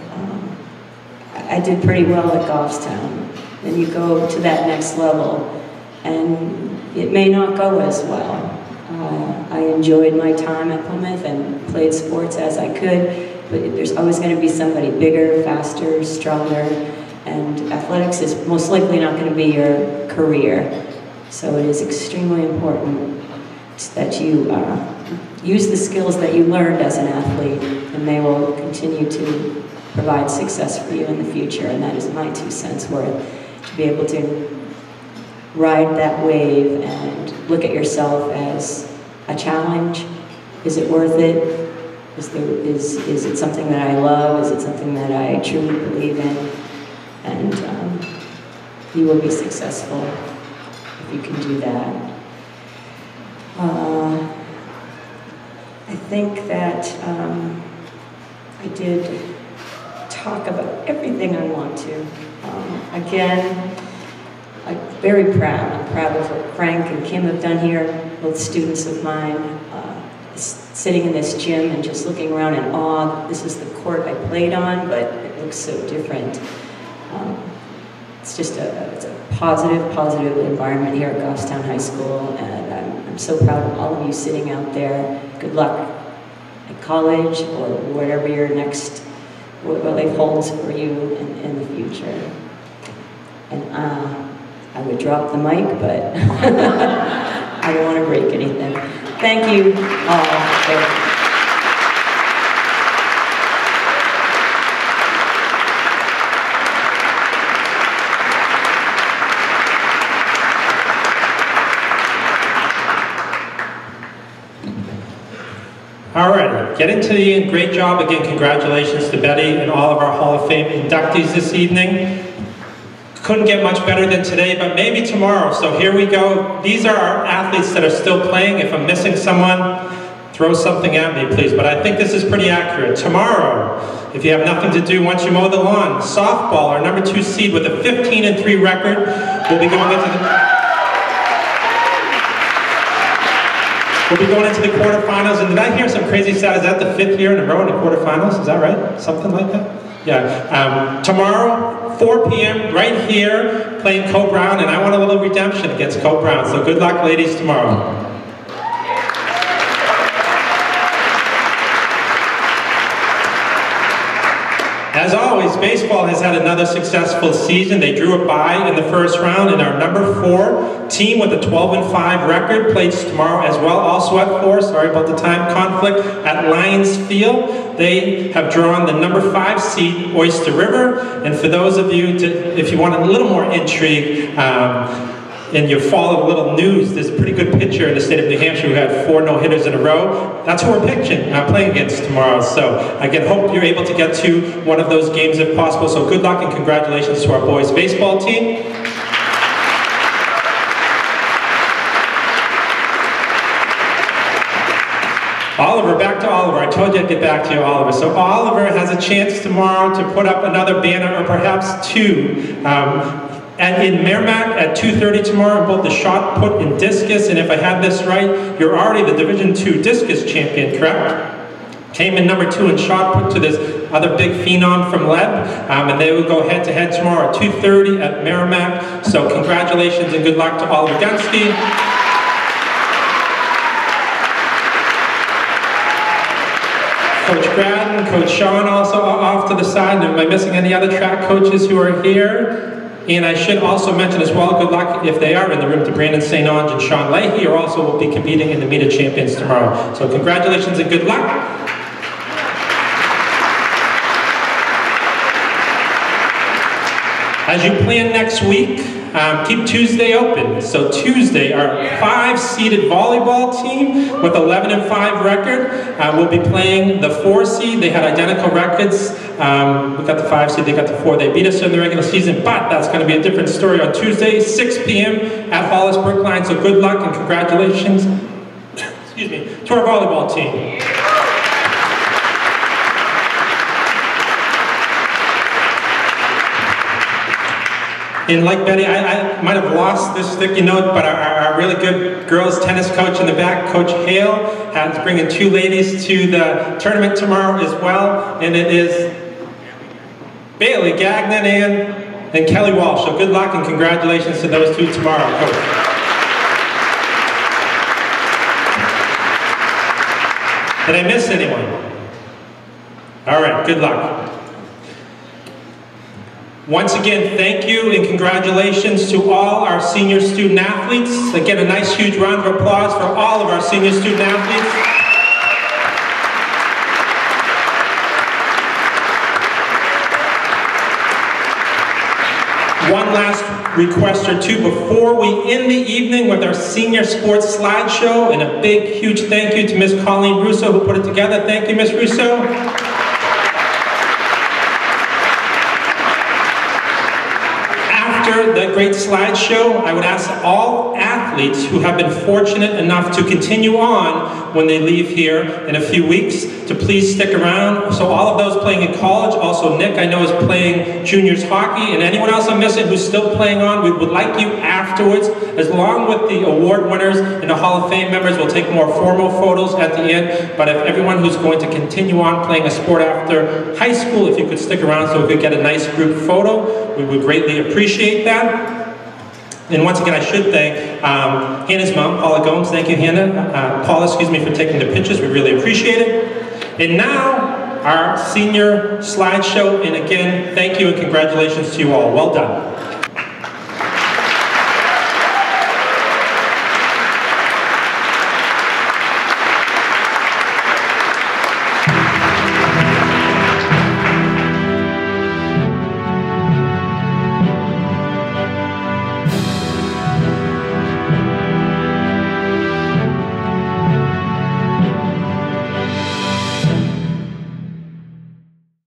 I did pretty well at Goffstown. Then you go to that next level, and it may not go as well. I enjoyed my time at Plymouth and played sports as I could, but there's always going to be somebody bigger, faster, stronger, and athletics is most likely not going to be your career. So it is extremely important that you use the skills that you learned as an athlete, and they will continue to provide success for you in the future. And that is my 2 cents worth, to be able to ride that wave and look at yourself as a challenge. Is it worth it? Is it something that I love? Is it something that I truly believe in? And you will be successful if you can do that. I think that I did talk about everything I want to. Again, I'm very proud. I'm proud of what Frank and Kim have done here, both students of mine, sitting in this gym and just looking around in awe. This is the court I played on, but it looks so different. It's just it's a positive environment here at Goffstown High School, and I'm so proud of all of you sitting out there. Good luck at college or whatever your next, what life holds for you in the future. And I would drop the mic, but I don't want to break anything. Thank you all. All right, getting to the end, great job. Again, congratulations to Betty and all of our Hall of Fame inductees this evening. Couldn't get much better than today, but maybe tomorrow. So here we go. These are our athletes that are still playing. If I'm missing someone, throw something at me, please. But I think this is pretty accurate. Tomorrow, if you have nothing to do once you mow the lawn, softball, our number 2 seed with a 15-3 record, will be going into the... We'll be going into the quarterfinals, and did I hear some crazy stat? Is that the 5th year in a row in the quarterfinals? Is that right? Something like that? Yeah. Tomorrow, 4 p.m., right here, playing Co Brown, and I want a little redemption against Co Brown. So good luck, ladies, tomorrow. As always, baseball has had another successful season. They drew a bye in the first round, and our number 4 team with a 12-5 record plays tomorrow as well. Also at 4, sorry about the time conflict, at Lions Field. They have drawn the number 5 seed, Oyster River. And for those of you, if you want a little more intrigue, and you follow a little news, there's a pretty good pitcher in the state of New Hampshire who had 4 no-hitters in a row. That's who we're playing against tomorrow. So again, hope you're able to get to one of those games if possible. So good luck and congratulations to our boys baseball team. Oliver, back to Oliver. I told you I'd get back to you, Oliver. So Oliver has a chance tomorrow to put up another banner, or perhaps 2. And in Merrimack at 2:30 tomorrow, in both the shot put and discus. And if I had this right, you're already the Division II discus champion, correct? Came in number 2 in shot put to this other big phenom from Leb, and they will go head-to-head tomorrow at 2:30 at Merrimack. So congratulations and good luck to Oliver Gunsky. Coach Gradden, Coach Sean also off to the side. Am I missing any other track coaches who are here? And I should also mention as well, good luck if they are in the room to Brandon St. Onge and Sean Leahy, who also will be competing in the Meet of Champions tomorrow. So congratulations and good luck. As you plan next week, keep Tuesday open. So Tuesday, our 5-seeded volleyball team with 11-5 record will be playing the 4-seed. They had identical records. We got the 5-seed, they got the 4. They beat us in the regular season, but that's going to be a different story on Tuesday, 6 p.m. at Hollis Brookline. So good luck and congratulations, excuse me, to our volleyball team. And like Betty, I might have lost this sticky note, but our really good girls tennis coach in the back, Coach Hale, is bringing 2 ladies to the tournament tomorrow as well. And it is Bailey Gagnon and Kelly Walsh. So good luck and congratulations to those 2 tomorrow, Coach. Did I miss anyone? All right, good luck. Once again, thank you and congratulations to all our senior student athletes. Again, a nice huge round of applause for all of our senior student athletes. One last request or two before we end the evening with our senior sports slideshow, and a big, huge thank you to Miss Colleen Russo who put it together. Thank you, Miss Russo. After the great slideshow, I would ask all athletes who have been fortunate enough to continue on when they leave here in a few weeks to please stick around. So all of those playing in college, also Nick I know is playing juniors hockey, and anyone else I'm missing who's still playing on, we would like you afterwards, as long with the award winners and the Hall of Fame members. We'll take more formal photos at the end, but if everyone who's going to continue on playing a sport after high school, if you could stick around so we could get a nice group photo, we would greatly appreciate that. And once again, I should thank Hannah's mom, Paula Gomes. Thank you, Hannah. Paula, excuse me, for taking the pictures. We really appreciate it. And now, our senior slideshow. And again, thank you and congratulations to you all. Well done.